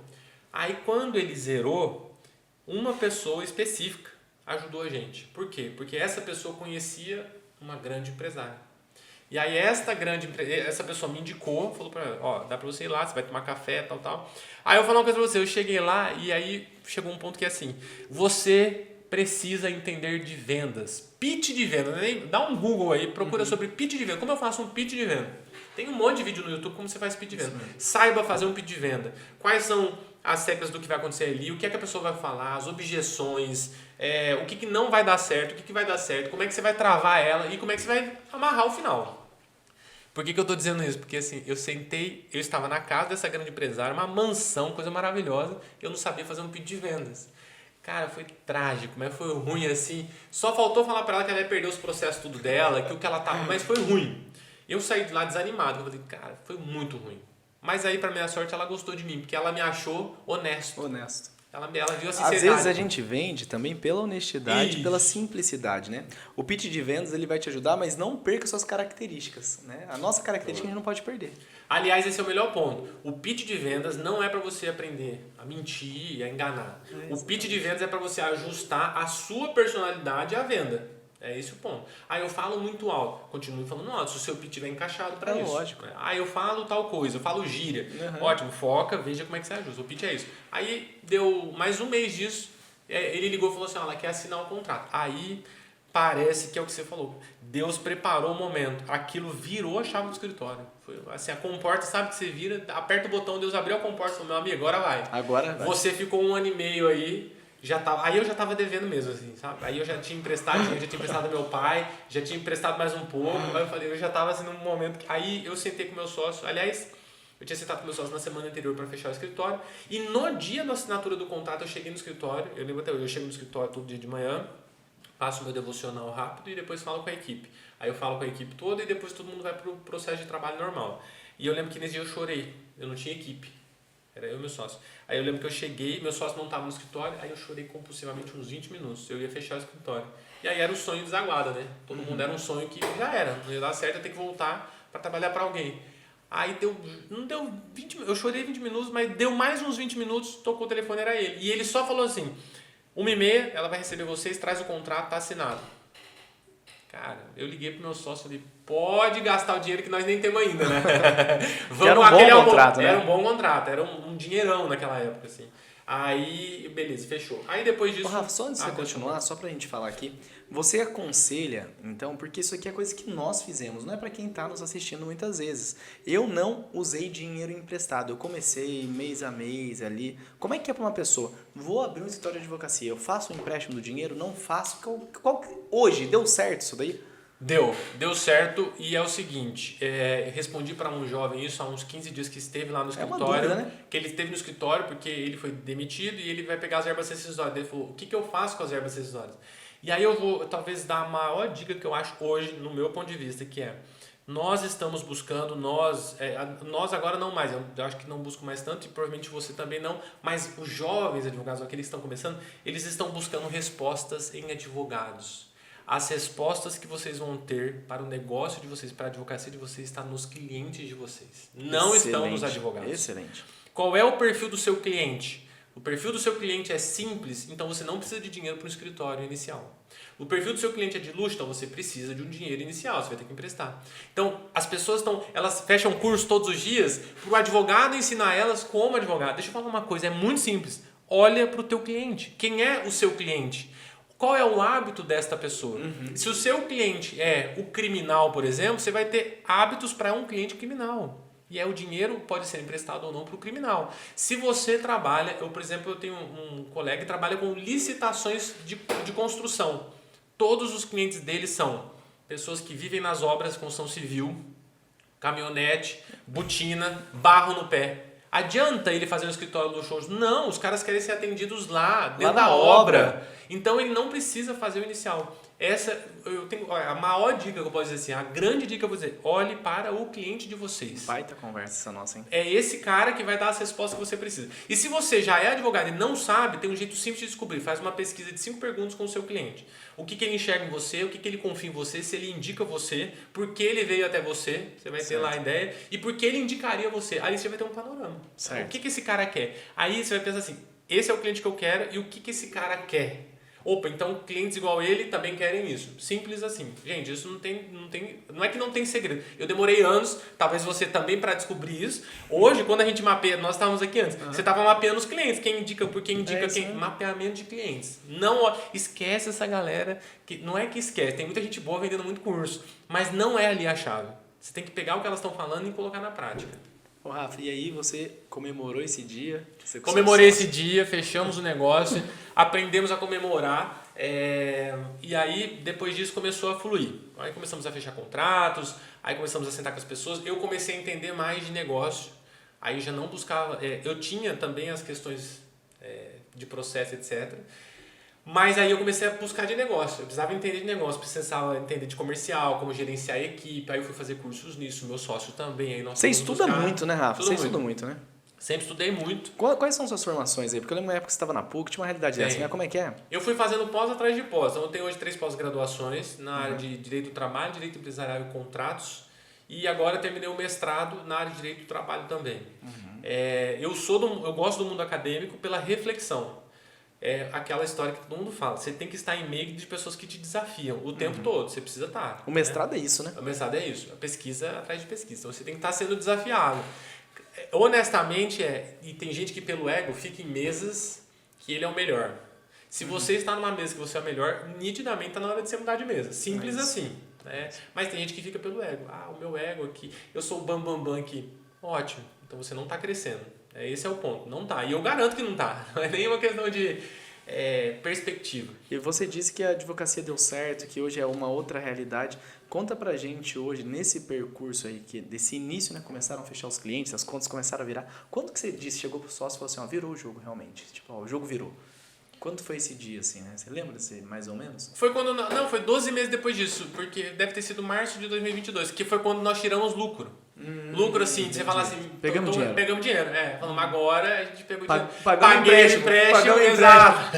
Aí quando ele zerou, uma pessoa específica ajudou a gente. Por quê? Porque essa pessoa conhecia uma grande empresária. E aí essa pessoa me indicou, falou para ó, dá para você ir lá, você vai tomar café, tal. Aí eu vou falar uma coisa para você, eu cheguei lá e aí chegou um ponto que é assim, você precisa entender de vendas. Pitch de venda, dá um Google aí, procura sobre pitch de venda. Como eu faço um pitch de venda? Tem um monte de vídeo no YouTube como você faz pitch de venda. Saiba fazer um pitch de venda. Quais são as regras do que vai acontecer ali, o que é que a pessoa vai falar, as objeções, o que não vai dar certo, o que vai dar certo, como é que você vai travar ela e como é que você vai amarrar o final. Por que eu estou dizendo isso? Porque assim, eu estava na casa dessa grande empresária, uma mansão, coisa maravilhosa, eu não sabia fazer um pitch de vendas. Cara, foi trágico, mas foi ruim assim. Só faltou falar para ela que ela ia perder os processos tudo dela, que o que ela tava, mas foi ruim. Eu saí de lá desanimado, eu falei, cara, foi muito ruim. Mas aí, para minha sorte, ela gostou de mim, porque ela me achou honesto. Ela viu a sinceridade. Às vezes a gente vende também pela honestidade, pela simplicidade, né? O pitch de vendas ele vai te ajudar, mas não perca suas características, né? A nossa característica a gente não pode perder. Aliás, esse é o melhor ponto. O pitch de vendas não é para você aprender a mentir e a enganar. O pitch de vendas é para você ajustar a sua personalidade à venda. É esse o ponto. Aí eu falo muito alto, continue falando alto, se o seu pitch estiver encaixado para isso. Lógico. Aí eu falo tal coisa, eu falo gíria. Ótimo, foca, veja como é que você ajusta. O pitch é isso. Aí deu mais um mês disso, ele ligou e falou assim, ela quer assinar um contrato. Aí parece que é o que você falou. Deus preparou o momento. Aquilo virou a chave do escritório. Foi assim, a comporta, sabe que você vira, aperta o botão, Deus abriu a comporta e falou, meu amigo, agora vai. Agora vai. Você ficou 1 ano e meio aí. Aí eu já estava devendo mesmo, assim, sabe? Aí eu já tinha emprestado ao meu pai, já tinha emprestado mais um pouco. Aí eu falei, eu já estava assim num momento que... Aí eu sentei com o meu sócio, aliás, eu tinha sentado com o meu sócio na semana anterior para fechar o escritório. E no dia da assinatura do contrato eu cheguei no escritório, eu lembro até hoje, eu chego no escritório todo dia de manhã, faço meu devocional rápido e depois falo com a equipe. Aí eu falo com a equipe toda e depois todo mundo vai para o processo de trabalho normal. E eu lembro que nesse dia eu chorei, eu não tinha equipe. Era eu e meu sócio. Aí eu lembro que eu cheguei, meu sócio não estava no escritório, aí eu chorei compulsivamente uns 20 minutos. Eu ia fechar o escritório. E aí era o sonho desaguado, né? Todo mundo era um sonho que já era. Não ia dar certo, eu ter que voltar para trabalhar para alguém. Aí não deu 20 minutos, eu chorei 20 minutos, mas deu mais uns 20 minutos, tocou o telefone, era ele. E ele só falou assim, 1h30, ela vai receber vocês, traz o contrato, tá assinado. Cara, eu liguei pro meu sócio ali, pode gastar o dinheiro que nós nem temos ainda, né? Era um bom contrato, né? Era um bom contrato, era um dinheirão naquela época, assim. Aí, beleza, fechou. Aí depois disso... Ô, Rafa, só antes de você continuar, só pra gente falar aqui, você aconselha, então, porque isso aqui é coisa que nós fizemos, não é pra quem tá nos assistindo muitas vezes. Eu não usei dinheiro emprestado, eu comecei mês a mês ali. Como é que é pra uma pessoa? Vou abrir um escritório de advocacia, eu faço um empréstimo do dinheiro? Não faço? Hoje, deu certo isso daí? Deu certo, e é o seguinte, respondi para um jovem isso há uns 15 dias que esteve lá no escritório, uma dúvida, né? Que ele esteve no escritório porque ele foi demitido e ele vai pegar as verbas rescisórias. Ele falou, o que eu faço com as verbas rescisórias? E aí eu vou talvez dar a maior dica que eu acho hoje, no meu ponto de vista, que é, nós estamos buscando, nós agora não mais, eu acho que não busco mais tanto e provavelmente você também não, mas os jovens advogados, aqueles que estão começando, eles estão buscando respostas em advogados. As respostas que vocês vão ter para o negócio de vocês, para a advocacia de vocês, está nos clientes de vocês. Não estão nos advogados. Excelente. Qual é o perfil do seu cliente? O perfil do seu cliente é simples, então você não precisa de dinheiro para o escritório inicial. O perfil do seu cliente é de luxo, então você precisa de um dinheiro inicial, você vai ter que emprestar. Então, as pessoas elas fecham curso todos os dias para o advogado ensinar elas como advogado. Deixa eu falar uma coisa, é muito simples. Olha para o teu cliente. Quem é o seu cliente? Qual é o hábito desta pessoa? Se o seu cliente é o criminal, por exemplo, você vai ter hábitos para um cliente criminal. E o dinheiro pode ser emprestado ou não para o criminal. Se você trabalha, por exemplo, eu tenho um colega que trabalha com licitações de construção. Todos os clientes dele são pessoas que vivem nas obras de construção civil, caminhonete, botina, barro no pé. Adianta ele fazer um escritório luxuoso? Não, os caras querem ser atendidos lá, dentro da obra. Então ele não precisa fazer o inicial. Eu tenho a maior dica que eu posso dizer assim, a grande dica que eu vou dizer, olhe para o cliente de vocês. Baita conversa essa nossa, hein? É esse cara que vai dar as respostas que você precisa. E se você já é advogado e não sabe, tem um jeito simples de descobrir. Faz uma pesquisa de 5 perguntas com o seu cliente. O que ele enxerga em você, o que ele confia em você, se ele indica você, por que ele veio até você, você vai ter lá a ideia, e por que ele indicaria você. Aí você vai ter um panorama. Certo. O que esse cara quer? Aí você vai pensar assim, esse é o cliente que eu quero e o que esse cara quer? Opa, então clientes igual ele também querem isso. Simples assim. Gente, isso não é que não tem segredo. Eu demorei anos, talvez você também, para descobrir isso. Hoje, quando a gente mapeia, nós estávamos aqui antes, você estava mapeando os clientes, quem indica, por quem indica, quem. Mapeamento de clientes. Não, esquece essa galera, que não é que esquece, tem muita gente boa vendendo muito curso, mas não é ali a chave. Você tem que pegar o que elas estão falando e colocar na prática. Ô, Rafa, e aí você comemorou esse dia? Comemorei esse dia, fechamos o negócio, aprendemos a comemorar, e aí depois disso começou a fluir. Aí começamos a fechar contratos, aí começamos a sentar com as pessoas, eu comecei a entender mais de negócio, aí já não buscava, eu tinha também as questões de processo, etc., mas aí eu comecei a buscar de negócio, eu precisava entender de negócio, precisava entender de comercial, como gerenciar a equipe, aí eu fui fazer cursos nisso, meu sócio também. Aí nós Você estuda muito, né, Rafa? Você estuda muito, né? Sempre estudei muito. Quais são suas formações aí? Porque eu lembro na época que você estava na PUC, tinha uma realidade dessa, né? Como é que é? Eu fui fazendo pós atrás de pós, então eu tenho hoje 3 pós-graduações na área de Direito do Trabalho, Direito Empresarial e Contratos, e agora terminei o mestrado na área de Direito do Trabalho também. Eu gosto do mundo acadêmico pela reflexão. É aquela história que todo mundo fala. Você tem que estar em meio de pessoas que te desafiam o tempo todo. Você precisa estar. O mestrado é isso, né? O mestrado é isso. A pesquisa atrás de pesquisa. Então você tem que estar sendo desafiado. Honestamente, e tem gente que pelo ego fica em mesas que ele é o melhor. Se você está numa mesa que você é o melhor, nitidamente está na hora de você mudar de mesa. Simples assim. Né? Mas tem gente que fica pelo ego. O meu ego aqui, eu sou o bambambam aqui. Ótimo. Então você não está crescendo. Esse é o ponto. Não tá. E eu garanto que não tá. Não é nenhuma questão de perspectiva. E você disse que a advocacia deu certo, que hoje é uma outra realidade. Conta pra gente hoje, nesse percurso aí, desse início, né? Começaram a fechar os clientes, as contas começaram a virar. Quando que você disse, chegou pro sócio e falou assim, virou o jogo realmente? Tipo, o jogo virou. Quando foi esse dia, assim, né? Você lembra desse, mais ou menos? Foi quando... Não, foi 12 meses depois disso, porque deve ter sido março de 2022, que foi quando nós tiramos lucro. Lucro, assim, você fala assim... Pegamos dinheiro. Pegamos dinheiro, falamos, agora a gente pegou dinheiro. Paguei empréstimo, exato.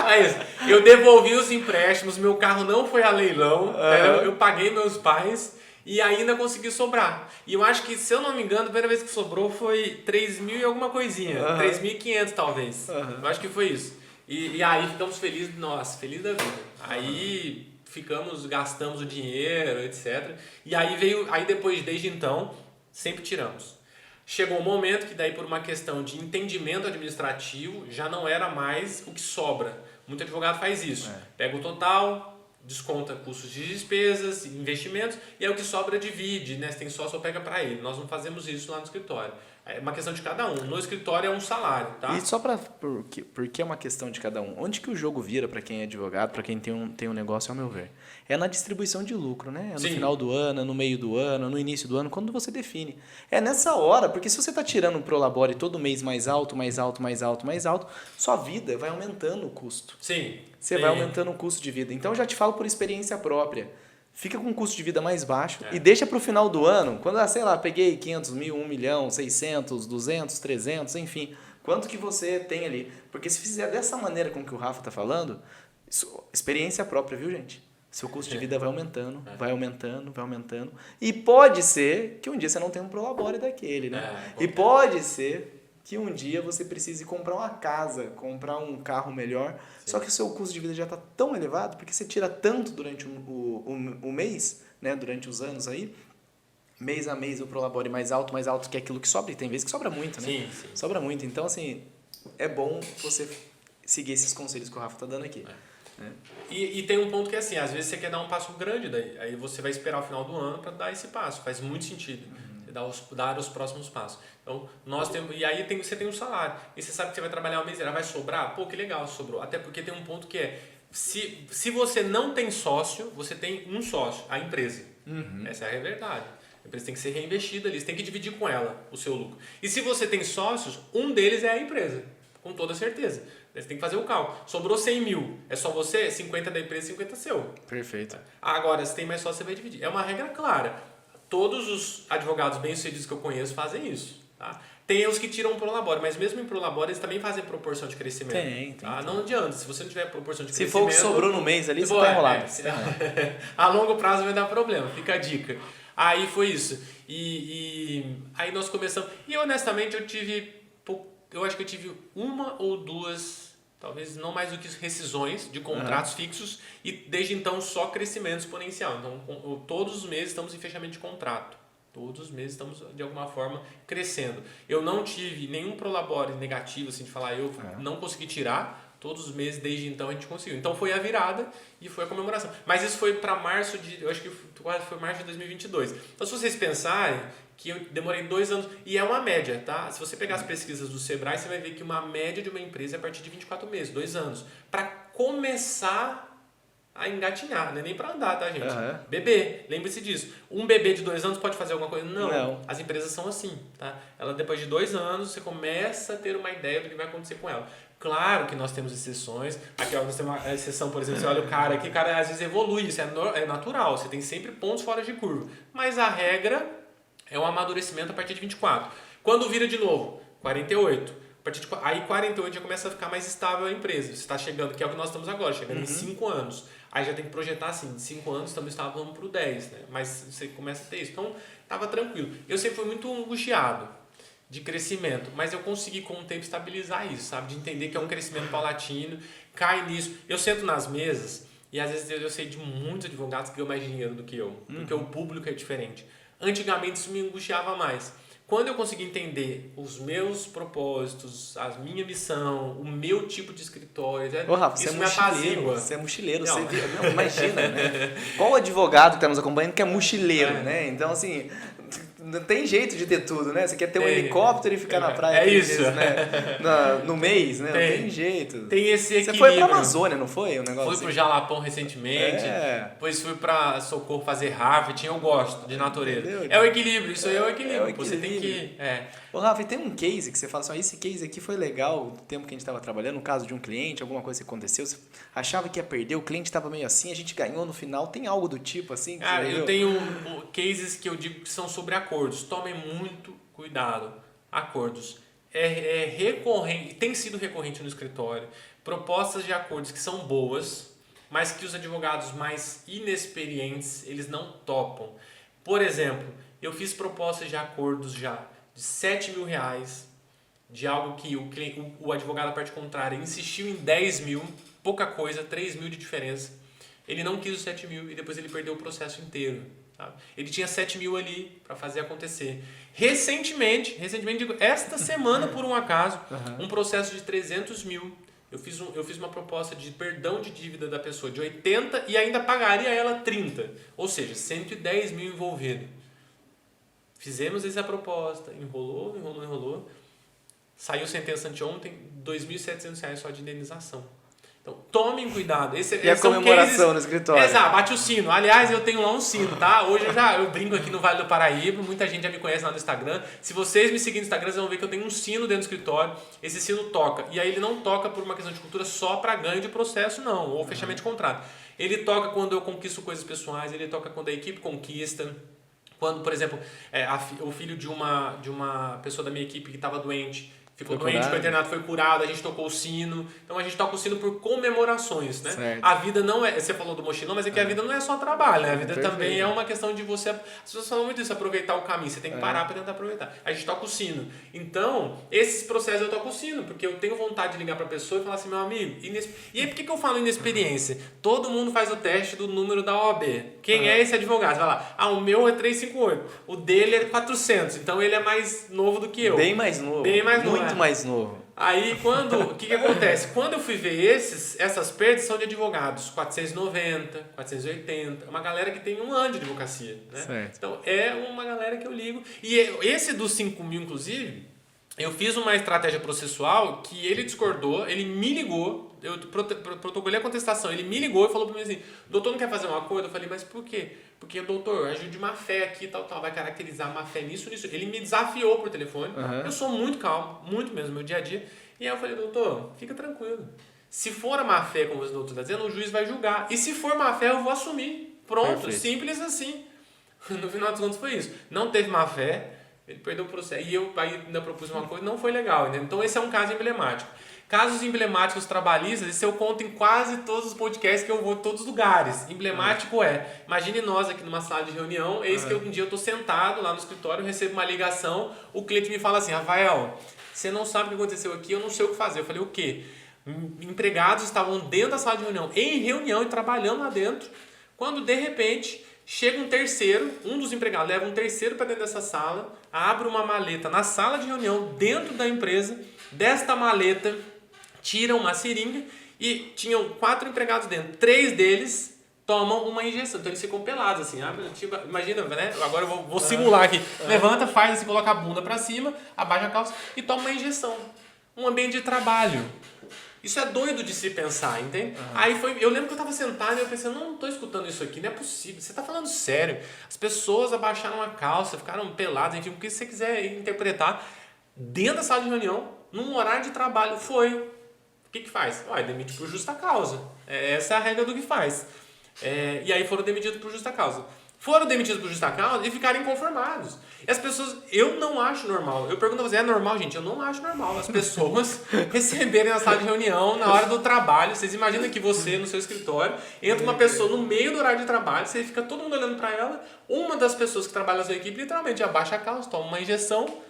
Mas eu devolvi os empréstimos, meu carro não foi a leilão, eu paguei meus pais e ainda consegui sobrar. E eu acho que, se eu não me engano, a primeira vez que sobrou foi 3.000 e alguma coisinha. 3.500 talvez. Eu acho que foi isso. E aí ficamos felizes, nossa, feliz da vida. Aí gastamos o dinheiro, etc. E aí desde então, sempre tiramos. Chegou um momento que daí por uma questão de entendimento administrativo, já não era mais o que sobra. Muito advogado faz isso. Pega o total, desconta custos de despesas, investimentos, e aí o que sobra divide, né? Se tem sócio ou pega para ele. Nós não fazemos isso lá no escritório. É uma questão de cada um. No escritório é um salário, tá? E só porque é uma questão de cada um. Onde que o jogo vira para quem é advogado, para quem tem um negócio, ao meu ver? É na distribuição de lucro, né? É no final do ano, é no meio do ano, é no início do ano, quando você define. É nessa hora, porque se você está tirando um Prolabore todo mês mais alto, mais alto, mais alto, mais alto, sua vida vai aumentando o custo. Sim. Você vai aumentando o custo de vida. Então, eu já te falo por experiência própria. Fica com um custo de vida mais baixo e deixa para o final do ano, quando, sei lá, peguei 500 mil, 1 milhão, 600, 200, 300, enfim, quanto que você tem ali. Porque se fizer dessa maneira com que o Rafa está falando, experiência própria, viu, gente? Seu custo de vida vai aumentando, vai aumentando, vai aumentando. E pode ser que um dia você não tenha um Prolabore daquele, né? E pode ser que um dia você precise comprar uma casa, comprar um carro melhor. Sim. Só que o seu custo de vida já está tão elevado, porque você tira tanto durante o mês, né, durante os anos aí, mês a mês o Prolabore mais alto que é aquilo que sobra. E tem vezes que sobra muito, né? Sim. Sobra muito. Então, assim, é bom você seguir esses conselhos que o Rafa está dando aqui. Né? E tem um ponto que é assim, às vezes você quer dar um passo grande daí, aí você vai esperar o final do ano para dar esse passo. Faz muito sentido. Dar os próximos passos. Então, e aí você tem um salário. E você sabe que você vai trabalhar um mês, vai sobrar? Pô, que legal, sobrou. Até porque tem um ponto que é, se você não tem sócio, você tem um sócio, a empresa. Essa é a verdade. A empresa tem que ser reinvestida ali, você tem que dividir com ela o seu lucro. E se você tem sócios, um deles é a empresa, com toda certeza. Você tem que fazer o cálculo. Sobrou 100 mil, é só você, 50 da empresa, 50 seu. Perfeito. Agora, se tem mais sócio, você vai dividir. É uma regra clara. Todos os advogados bem-sucedidos que eu conheço fazem isso. Tá? Tem os que tiram um Prolabore, mas mesmo em Prolabore eles também fazem proporção de crescimento. Tem. Não adianta, se você não tiver proporção de crescimento... Se for o que sobrou no mês ali, você está enrolado. A longo prazo vai dar problema, fica a dica. Aí foi isso. E aí nós começamos... E honestamente eu acho que eu tive uma ou duas, talvez não mais do que rescisões de contratos fixos e desde então só crescimento exponencial. Então todos os meses estamos em fechamento de contrato. Todos os meses estamos, de alguma forma, crescendo. Eu não tive nenhum Prolabore negativo, assim, de falar, eu não consegui tirar. Todos os meses, desde então, a gente conseguiu. Então, foi a virada e foi a comemoração. Mas isso foi para eu acho que foi março de 2022. Então, se vocês pensarem que eu demorei 2 anos, e é uma média, tá? Se você pegar as pesquisas do Sebrae, você vai ver que uma média de uma empresa é a partir de 24 meses, 2 anos. Para começar a engatinhar, não é nem para andar, tá, gente? Bebê, lembre-se disso. Um bebê de 2 anos pode fazer alguma coisa? Não. As empresas são assim, tá? Ela, depois de 2 anos, você começa a ter uma ideia do que vai acontecer com ela. Claro que nós temos exceções. Aqui, ó, nós temos uma exceção, por exemplo, você olha o cara aqui, o cara às vezes evolui, isso é natural, você tem sempre pontos fora de curva. Mas a regra é um amadurecimento a partir de 24. Quando vira de novo? 48. Aí 48 já começa a ficar mais estável a empresa. Você está chegando, que é o que nós estamos agora, chegando em 5 anos. Aí já tem que projetar assim, de 5 anos estamos vamos para o 10, né? Mas você começa a ter isso. Então, estava tranquilo. Eu sempre fui muito angustiado de crescimento, mas eu consegui com o tempo estabilizar isso, sabe? De entender que é um crescimento paulatino, cai nisso. Eu sento nas mesas e às vezes eu sei de muitos advogados que ganham mais dinheiro do que eu, porque o público é diferente. Antigamente isso me angustiava mais. Quando eu consegui entender os meus propósitos, a minha missão, o meu tipo de escritório, Rafa, isso você me apazigua. Você é mochileiro, não, imagina, né? Qual advogado que está nos acompanhando que é mochileiro, né? Então, assim, não tem jeito de ter tudo, né? Você quer ter um helicóptero e ficar na praia isso. Vezes, né? No mês, né? Não tem jeito. Tem esse equilíbrio. Você foi pra Amazônia, não foi? Um negócio fui pro Jalapão recentemente, depois fui pra Socorro fazer rafting, eu gosto de natureza. Entendeu? É o equilíbrio, isso aí é o equilíbrio. Você tem que... Ô, Rafa, e tem um case que você fala assim, esse case aqui foi legal, o tempo que a gente estava trabalhando, no caso de um cliente, alguma coisa que aconteceu, você achava que ia perder, o cliente estava meio assim, a gente ganhou no final, tem algo do tipo assim? Cara, eu tenho cases que eu digo que são sobre acordos, tomem muito cuidado, acordos. É recorrente, tem sido recorrente no escritório, propostas de acordos que são boas, mas que os advogados mais inexperientes, eles não topam. Por exemplo, eu fiz propostas de acordos já de R$7.000, de algo que o advogado da parte contrária insistiu em 10 mil, pouca coisa, 3 mil de diferença. Ele não quis os 7 mil e depois ele perdeu o processo inteiro. Sabe? Ele tinha 7 mil ali para fazer acontecer. Recentemente, digo, esta semana por um acaso, um processo de 300 mil. Eu fiz uma proposta de perdão de dívida da pessoa de 80 e ainda pagaria ela 30. Ou seja, 110 mil envolvido. Fizemos essa proposta, enrolou. Saiu sentença anteontem, R$ 2.700 só de indenização. Então, tomem cuidado. E a comemoração no escritório. Exato, bate o sino. Aliás, eu tenho lá um sino, tá? Hoje eu brinco aqui no Vale do Paraíba, muita gente já me conhece lá no Instagram. Se vocês me seguirem no Instagram, vocês vão ver que eu tenho um sino dentro do escritório. Esse sino toca. E aí ele não toca por uma questão de cultura só para ganho de processo, não, ou fechamento de contrato. Ele toca quando eu conquisto coisas pessoais, ele toca quando a equipe conquista. Quando, por exemplo, o filho de uma pessoa da minha equipe que estava doente, ficou doente, foi internado, foi curado, a gente tocou o sino. Então a gente toca o sino por comemorações, né? Certo. A vida não é... Você falou do mochilão, mas é que a vida não é só trabalho, né? A vida também é uma questão de você... As pessoas falam muito isso, aproveitar o caminho. Você tem que parar para tentar aproveitar. A gente toca o sino. Então, esses processos eu toco o sino, porque eu tenho vontade de ligar para a pessoa e falar assim, meu amigo... E aí por que eu falo inexperiência? Todo mundo faz o teste do número da OAB. Quem é esse advogado? Você vai lá, o meu é 358, o dele é 400, então ele é mais novo do que eu. Bem mais novo. Muito mais novo. Aí, o que acontece? Quando eu fui ver essas perdas são de advogados, 490, 480, uma galera que tem um ano de advocacia, né? Certo. Então, é uma galera que eu ligo. E esse dos 5 mil, inclusive, eu fiz uma estratégia processual que ele discordou, ele me ligou, eu protocolei a contestação, ele me ligou e falou para mim assim, doutor, não quer fazer um acordo? Eu falei, mas por quê? Porque, doutor, agiu de má fé aqui, tal, vai caracterizar má fé nisso. Ele me desafiou por telefone, eu sou muito calmo, muito mesmo no meu dia a dia, e aí eu falei, doutor, fica tranquilo. Se for a má fé, como o doutor está dizendo, o juiz vai julgar, e se for má fé, eu vou assumir. Pronto, Perfeito. Simples assim. No final dos contos foi isso. Não teve má fé, ele perdeu o processo. E eu aí ainda propus uma coisa, não foi legal, entendeu? Então esse é um caso emblemático. Casos emblemáticos trabalhistas, isso eu conto em quase todos os podcasts que eu vou, em todos os lugares. Emblemático imagine nós aqui numa sala de reunião, eis que um dia eu estou sentado lá no escritório, recebo uma ligação, o cliente me fala assim, Rafael, você não sabe o que aconteceu aqui, eu não sei o que fazer. Eu falei, o quê? Empregados estavam dentro da sala de reunião, em reunião e trabalhando lá dentro, quando de repente... Chega um terceiro, um dos empregados leva um terceiro para dentro dessa sala, abre uma maleta na sala de reunião dentro da empresa, desta maleta tira uma seringa e tinham 4 empregados dentro. 3 deles tomam uma injeção, então eles ficam pelados assim, tipo, imagina, né? Agora eu vou simular aqui. Levanta, faz assim, coloca a bunda para cima, abaixa a calça e toma uma injeção. Um ambiente de trabalho. Isso é doido de se pensar, entende? Aí eu lembro que eu estava sentado e eu pensei, não estou escutando isso aqui, não é possível, você está falando sério. As pessoas abaixaram a calça, ficaram peladas, enfim, o que você quiser interpretar, dentro da sala de reunião, num horário de trabalho, foi. O que faz? Demite por justa causa. Essa é a regra do que faz. E aí foram demitidos por justa causa. Foram demitidos por justa causa e ficaram inconformados. E as pessoas, eu não acho normal. Eu pergunto a você, é normal, gente? Eu não acho normal as pessoas receberem na sala de reunião, na hora do trabalho. Vocês imaginam que você, no seu escritório, entra uma pessoa no meio do horário de trabalho, você fica todo mundo olhando para ela, uma das pessoas que trabalha na sua equipe literalmente abaixa a calça, toma uma injeção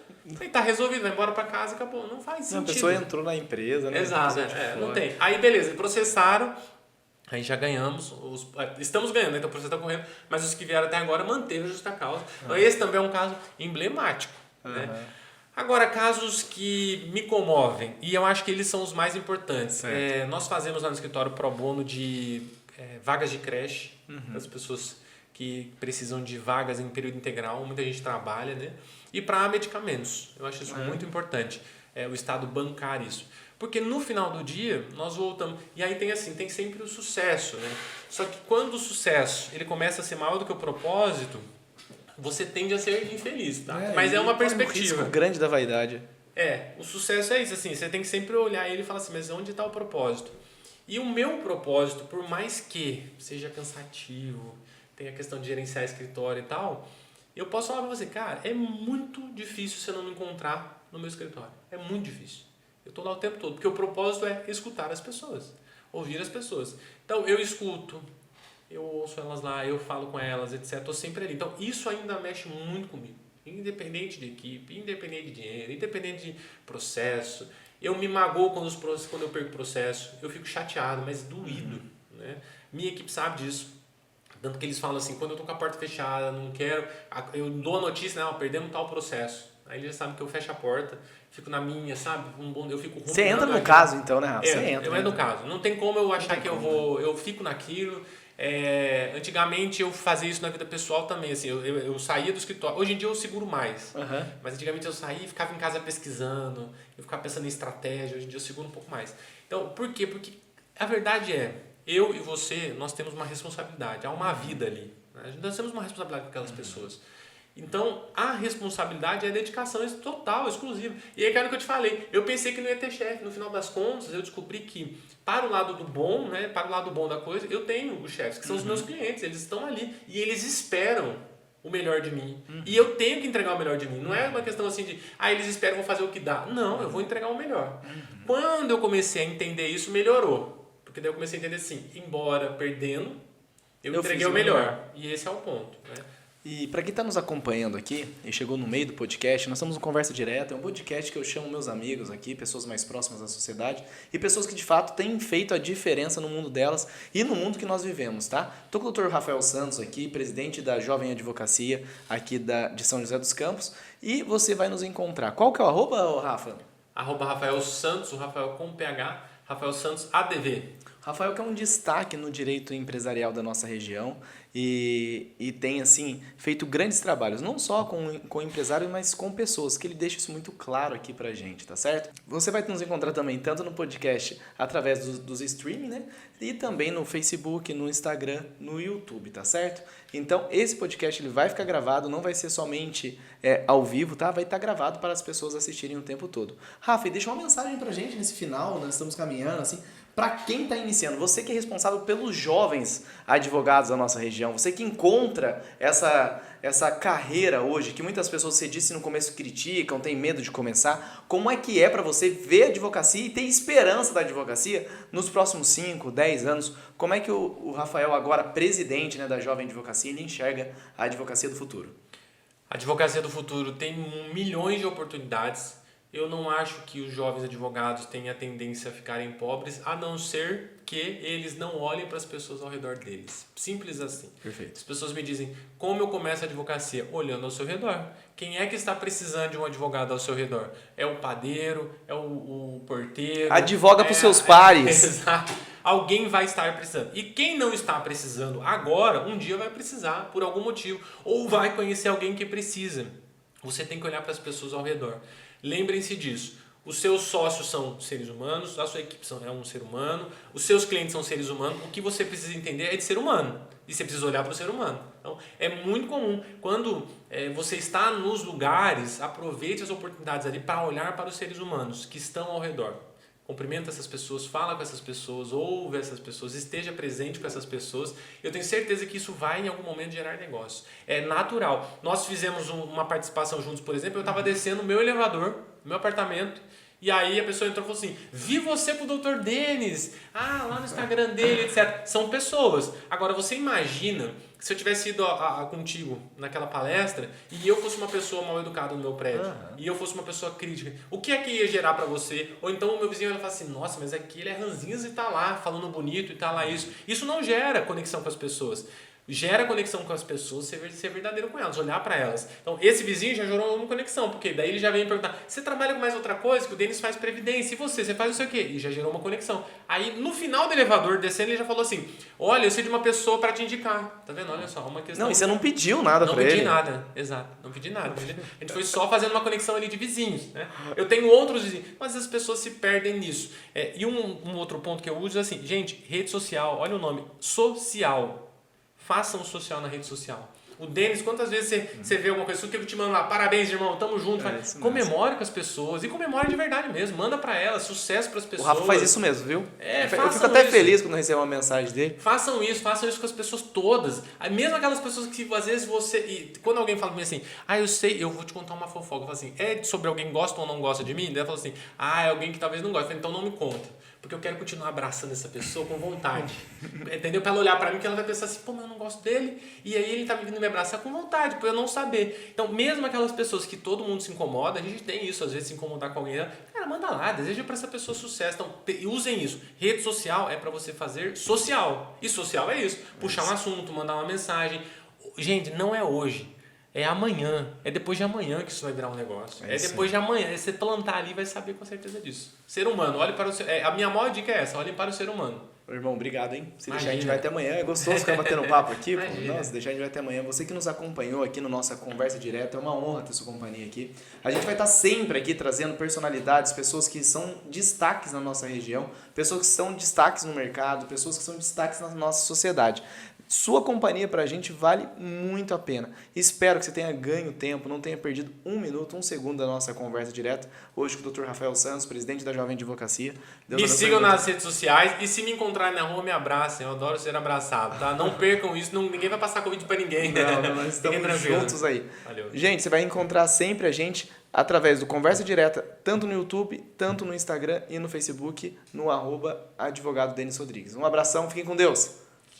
e tá resolvido, vai embora para casa e acabou. Não faz sentido. A pessoa entrou na empresa, né? Exato, não tem. Aí beleza, processaram. Aí já ganhamos, estamos ganhando, então o processo está correndo, mas os que vieram até agora manteve a justa causa. Então esse também é um caso emblemático. Né? Agora, casos que me comovem, e eu acho que eles são os mais importantes. Nós fazemos lá no escritório pro bono de vagas de creche, para as pessoas que precisam de vagas em período integral, muita gente trabalha, né? E para medicamentos, eu acho isso muito importante, o Estado bancar isso. Porque no final do dia, nós voltamos... E aí tem sempre o sucesso, né? Só que quando o sucesso ele começa a ser maior do que o propósito, você tende a ser infeliz, tá? Mas é uma perspectiva. Um risco grande da vaidade. O sucesso é isso, assim, você tem que sempre olhar ele e falar assim, mas onde está o propósito? E o meu propósito, por mais que seja cansativo, tenha a questão de gerenciar escritório e tal, eu posso falar para você, cara, é muito difícil você não me encontrar no meu escritório. É muito difícil. Eu estou lá o tempo todo, porque o propósito é escutar as pessoas, ouvir as pessoas. Então, eu escuto, eu ouço elas lá, eu falo com elas, etc. Estou sempre ali. Então, isso ainda mexe muito comigo. Independente de equipe, independente de dinheiro, independente de processo. Eu me magoo quando eu perco o processo. Eu fico chateado, mas doído. né? Minha equipe sabe disso. Tanto que eles falam assim, quando eu tô com a porta fechada, não quero... Eu dou a notícia, não, perdemos tal processo. Aí eles já sabem que eu fecho a porta, fico na minha, sabe? Eu fico... Você entra no caso, então, né, Rafa? Você entra. Eu entro no caso. Não tem como eu achar que eu vou... Eu fico naquilo. Antigamente eu fazia isso na vida pessoal também, assim, eu saía do escritório. Hoje em dia eu seguro mais. Mas antigamente eu saía e ficava em casa pesquisando, eu ficava pensando em estratégia. Hoje em dia eu seguro um pouco mais. Então, por quê? Porque a verdade eu e você, nós temos uma responsabilidade, há uma vida ali, né? Nós temos uma responsabilidade com aquelas pessoas. Então, a responsabilidade é a dedicação total, exclusiva. E aí, cara, o que eu te falei, eu pensei que não ia ter chefe. No final das contas, eu descobri que, para o lado do bom, né, para o lado bom da coisa, eu tenho os chefes, que são os meus clientes. Eles estão ali e eles esperam o melhor de mim. E eu tenho que entregar o melhor de mim. Não é uma questão assim de, eles esperam, vou fazer o que dá. Não, eu vou entregar o melhor. Quando eu comecei a entender isso, melhorou. Porque daí eu comecei a entender assim, embora perdendo, eu entreguei o melhor. E esse é o ponto, né? E para quem está nos acompanhando aqui e chegou no meio do podcast, nós estamos no Conversa Direta, é um podcast que eu chamo meus amigos aqui, pessoas mais próximas da sociedade e pessoas que de fato têm feito a diferença no mundo delas e no mundo que nós vivemos, tá? Estou com o Dr. Rafael Santos aqui, presidente da Jovem Advocacia aqui de São José dos Campos, e você vai nos encontrar. Qual que é o arroba, Rafa? @Rafael Santos, o Rafael com PH, Rafael Santos ADV. Rafael que é um destaque no direito empresarial da nossa região e tem assim feito grandes trabalhos, não só com empresários, mas com pessoas, que ele deixa isso muito claro aqui pra gente, tá certo? Você vai nos encontrar também tanto no podcast através dos streaming, né? E também no Facebook, no Instagram, no YouTube, tá certo? Então esse podcast ele vai ficar gravado, não vai ser somente ao vivo, tá? Vai estar gravado para as pessoas assistirem o tempo todo. Rafa, e deixa uma mensagem pra gente nesse final, nós estamos caminhando assim. Para quem está iniciando, você que é responsável pelos jovens advogados da nossa região, você que encontra essa carreira hoje, que muitas pessoas, você disse no começo, criticam, tem medo de começar, como é que é para você ver a advocacia e ter esperança da advocacia nos próximos 5, 10 anos? Como é que o Rafael, agora presidente, né, da Jovem Advocacia, ele enxerga a advocacia do futuro? A advocacia do futuro tem milhões de oportunidades. Eu não acho que os jovens advogados tenham a tendência a ficarem pobres, a não ser que eles não olhem para as pessoas ao redor deles. Simples assim. Perfeito. As pessoas me dizem, como eu começo a advocacia? Olhando ao seu redor. Quem é que está precisando de um advogado ao seu redor? É o padeiro? É o porteiro? Advoga para os seus pares. Exato. Alguém vai estar precisando. E quem não está precisando agora, um dia vai precisar, por algum motivo. Ou vai conhecer alguém que precisa. Você tem que olhar para as pessoas ao redor. Lembrem-se disso. Os seus sócios são seres humanos, a sua equipe é um ser humano, os seus clientes são seres humanos. O que você precisa entender é de ser humano. E você precisa olhar para o ser humano. Então, é muito comum. Quando você está nos lugares, aproveite as oportunidades ali para olhar para os seres humanos que estão ao redor. Cumprimenta essas pessoas, fala com essas pessoas, ouve essas pessoas, esteja presente com essas pessoas. Eu tenho certeza que isso vai em algum momento gerar negócio. É natural. Nós fizemos uma participação juntos, por exemplo, eu estava descendo o meu elevador, meu apartamento, e aí a pessoa entrou e falou assim, vi você com o Dr. Denis, lá no Instagram dele, etc. São pessoas. Agora, você imagina que se eu tivesse ido contigo naquela palestra e eu fosse uma pessoa mal educada no meu prédio, e eu fosse uma pessoa crítica, o que é que ia gerar pra você? Ou então o meu vizinho ia falar assim, nossa, mas aqui ele é ranzinza e tá lá falando bonito e tá lá isso. Isso não gera conexão com as pessoas. Gera conexão com as pessoas, ser verdadeiro com elas, olhar para elas. Então, esse vizinho já gerou uma conexão, porque daí ele já vem me perguntar, você trabalha com mais outra coisa? Que o Denis faz previdência, e você faz não sei o quê? E já gerou uma conexão. Aí, no final do elevador, descendo, ele já falou assim, olha, eu sei de uma pessoa para te indicar. Tá vendo? Olha só, uma questão... Não, e você não pediu nada para ele. Não pedi nada, exato. Não pedi nada. A gente foi só fazendo uma conexão ali de vizinhos, né? Eu tenho outros vizinhos, mas as pessoas se perdem nisso. E um outro ponto que eu uso é assim, gente, rede social, olha o nome, social. Façam o social na rede social. O Denis, quantas vezes você vê alguma coisa, o que eu te mando lá, parabéns, irmão, tamo junto. Comemore com as pessoas, e comemore de verdade mesmo, manda pra elas, sucesso pras pessoas. O Rafa faz isso mesmo, viu? Eu fico até feliz quando recebo uma mensagem dele. Façam isso com as pessoas todas. Mesmo aquelas pessoas que às vezes você... E quando alguém fala pra mim assim, eu sei, eu vou te contar uma fofoca. Eu falo assim, é sobre alguém que gosta ou não gosta de mim? Daí ela fala assim, é alguém que talvez não gosta. Então não me conta. Porque eu quero continuar abraçando essa pessoa com vontade. Entendeu? Pra ela olhar pra mim que ela vai pensar assim, pô, mas eu não gosto dele. E aí ele tá vindo me abraçar com vontade, por eu não saber. Então, mesmo aquelas pessoas que todo mundo se incomoda, a gente tem isso, às vezes se incomodar com alguém, cara, manda lá, deseja para essa pessoa sucesso. Então, usem isso. Rede social é para você fazer social. E social é isso. Puxar um assunto, mandar uma mensagem. Gente, não é hoje. É amanhã. É depois de amanhã que isso vai virar um negócio. É depois de amanhã. É você plantar ali e vai saber com certeza disso. Ser humano, olhe para o ser... a minha maior dica é essa, olhem para o ser humano. Irmão, obrigado, hein? Se Imagina. deixar, a gente vai até amanhã. É gostoso ficar batendo papo aqui. Pô. Imagina. Nossa, deixar a gente vai até amanhã. Você que nos acompanhou aqui na nossa conversa direta, é uma honra ter sua companhia aqui. A gente vai estar sempre aqui trazendo personalidades, pessoas que são destaques na nossa região, pessoas que são destaques no mercado, pessoas que são destaques na nossa sociedade. Sua companhia pra gente vale muito a pena. Espero que você tenha ganho tempo, não tenha perdido 1 minuto, 1 segundo da nossa conversa direta. Hoje com o Dr. Rafael Santos, presidente da Jovem Advocacia. Me sigam nas redes sociais e se me encontrarem na rua, me abracem. Eu adoro ser abraçado, tá? Não percam isso, ninguém vai passar Covid pra ninguém. Não, nós estamos juntos aí. Valeu. Gente, você vai encontrar sempre a gente através do Conversa Direta, tanto no YouTube, tanto no Instagram e no Facebook, no @advogado Denis Rodrigues. Um abração, fiquem com Deus!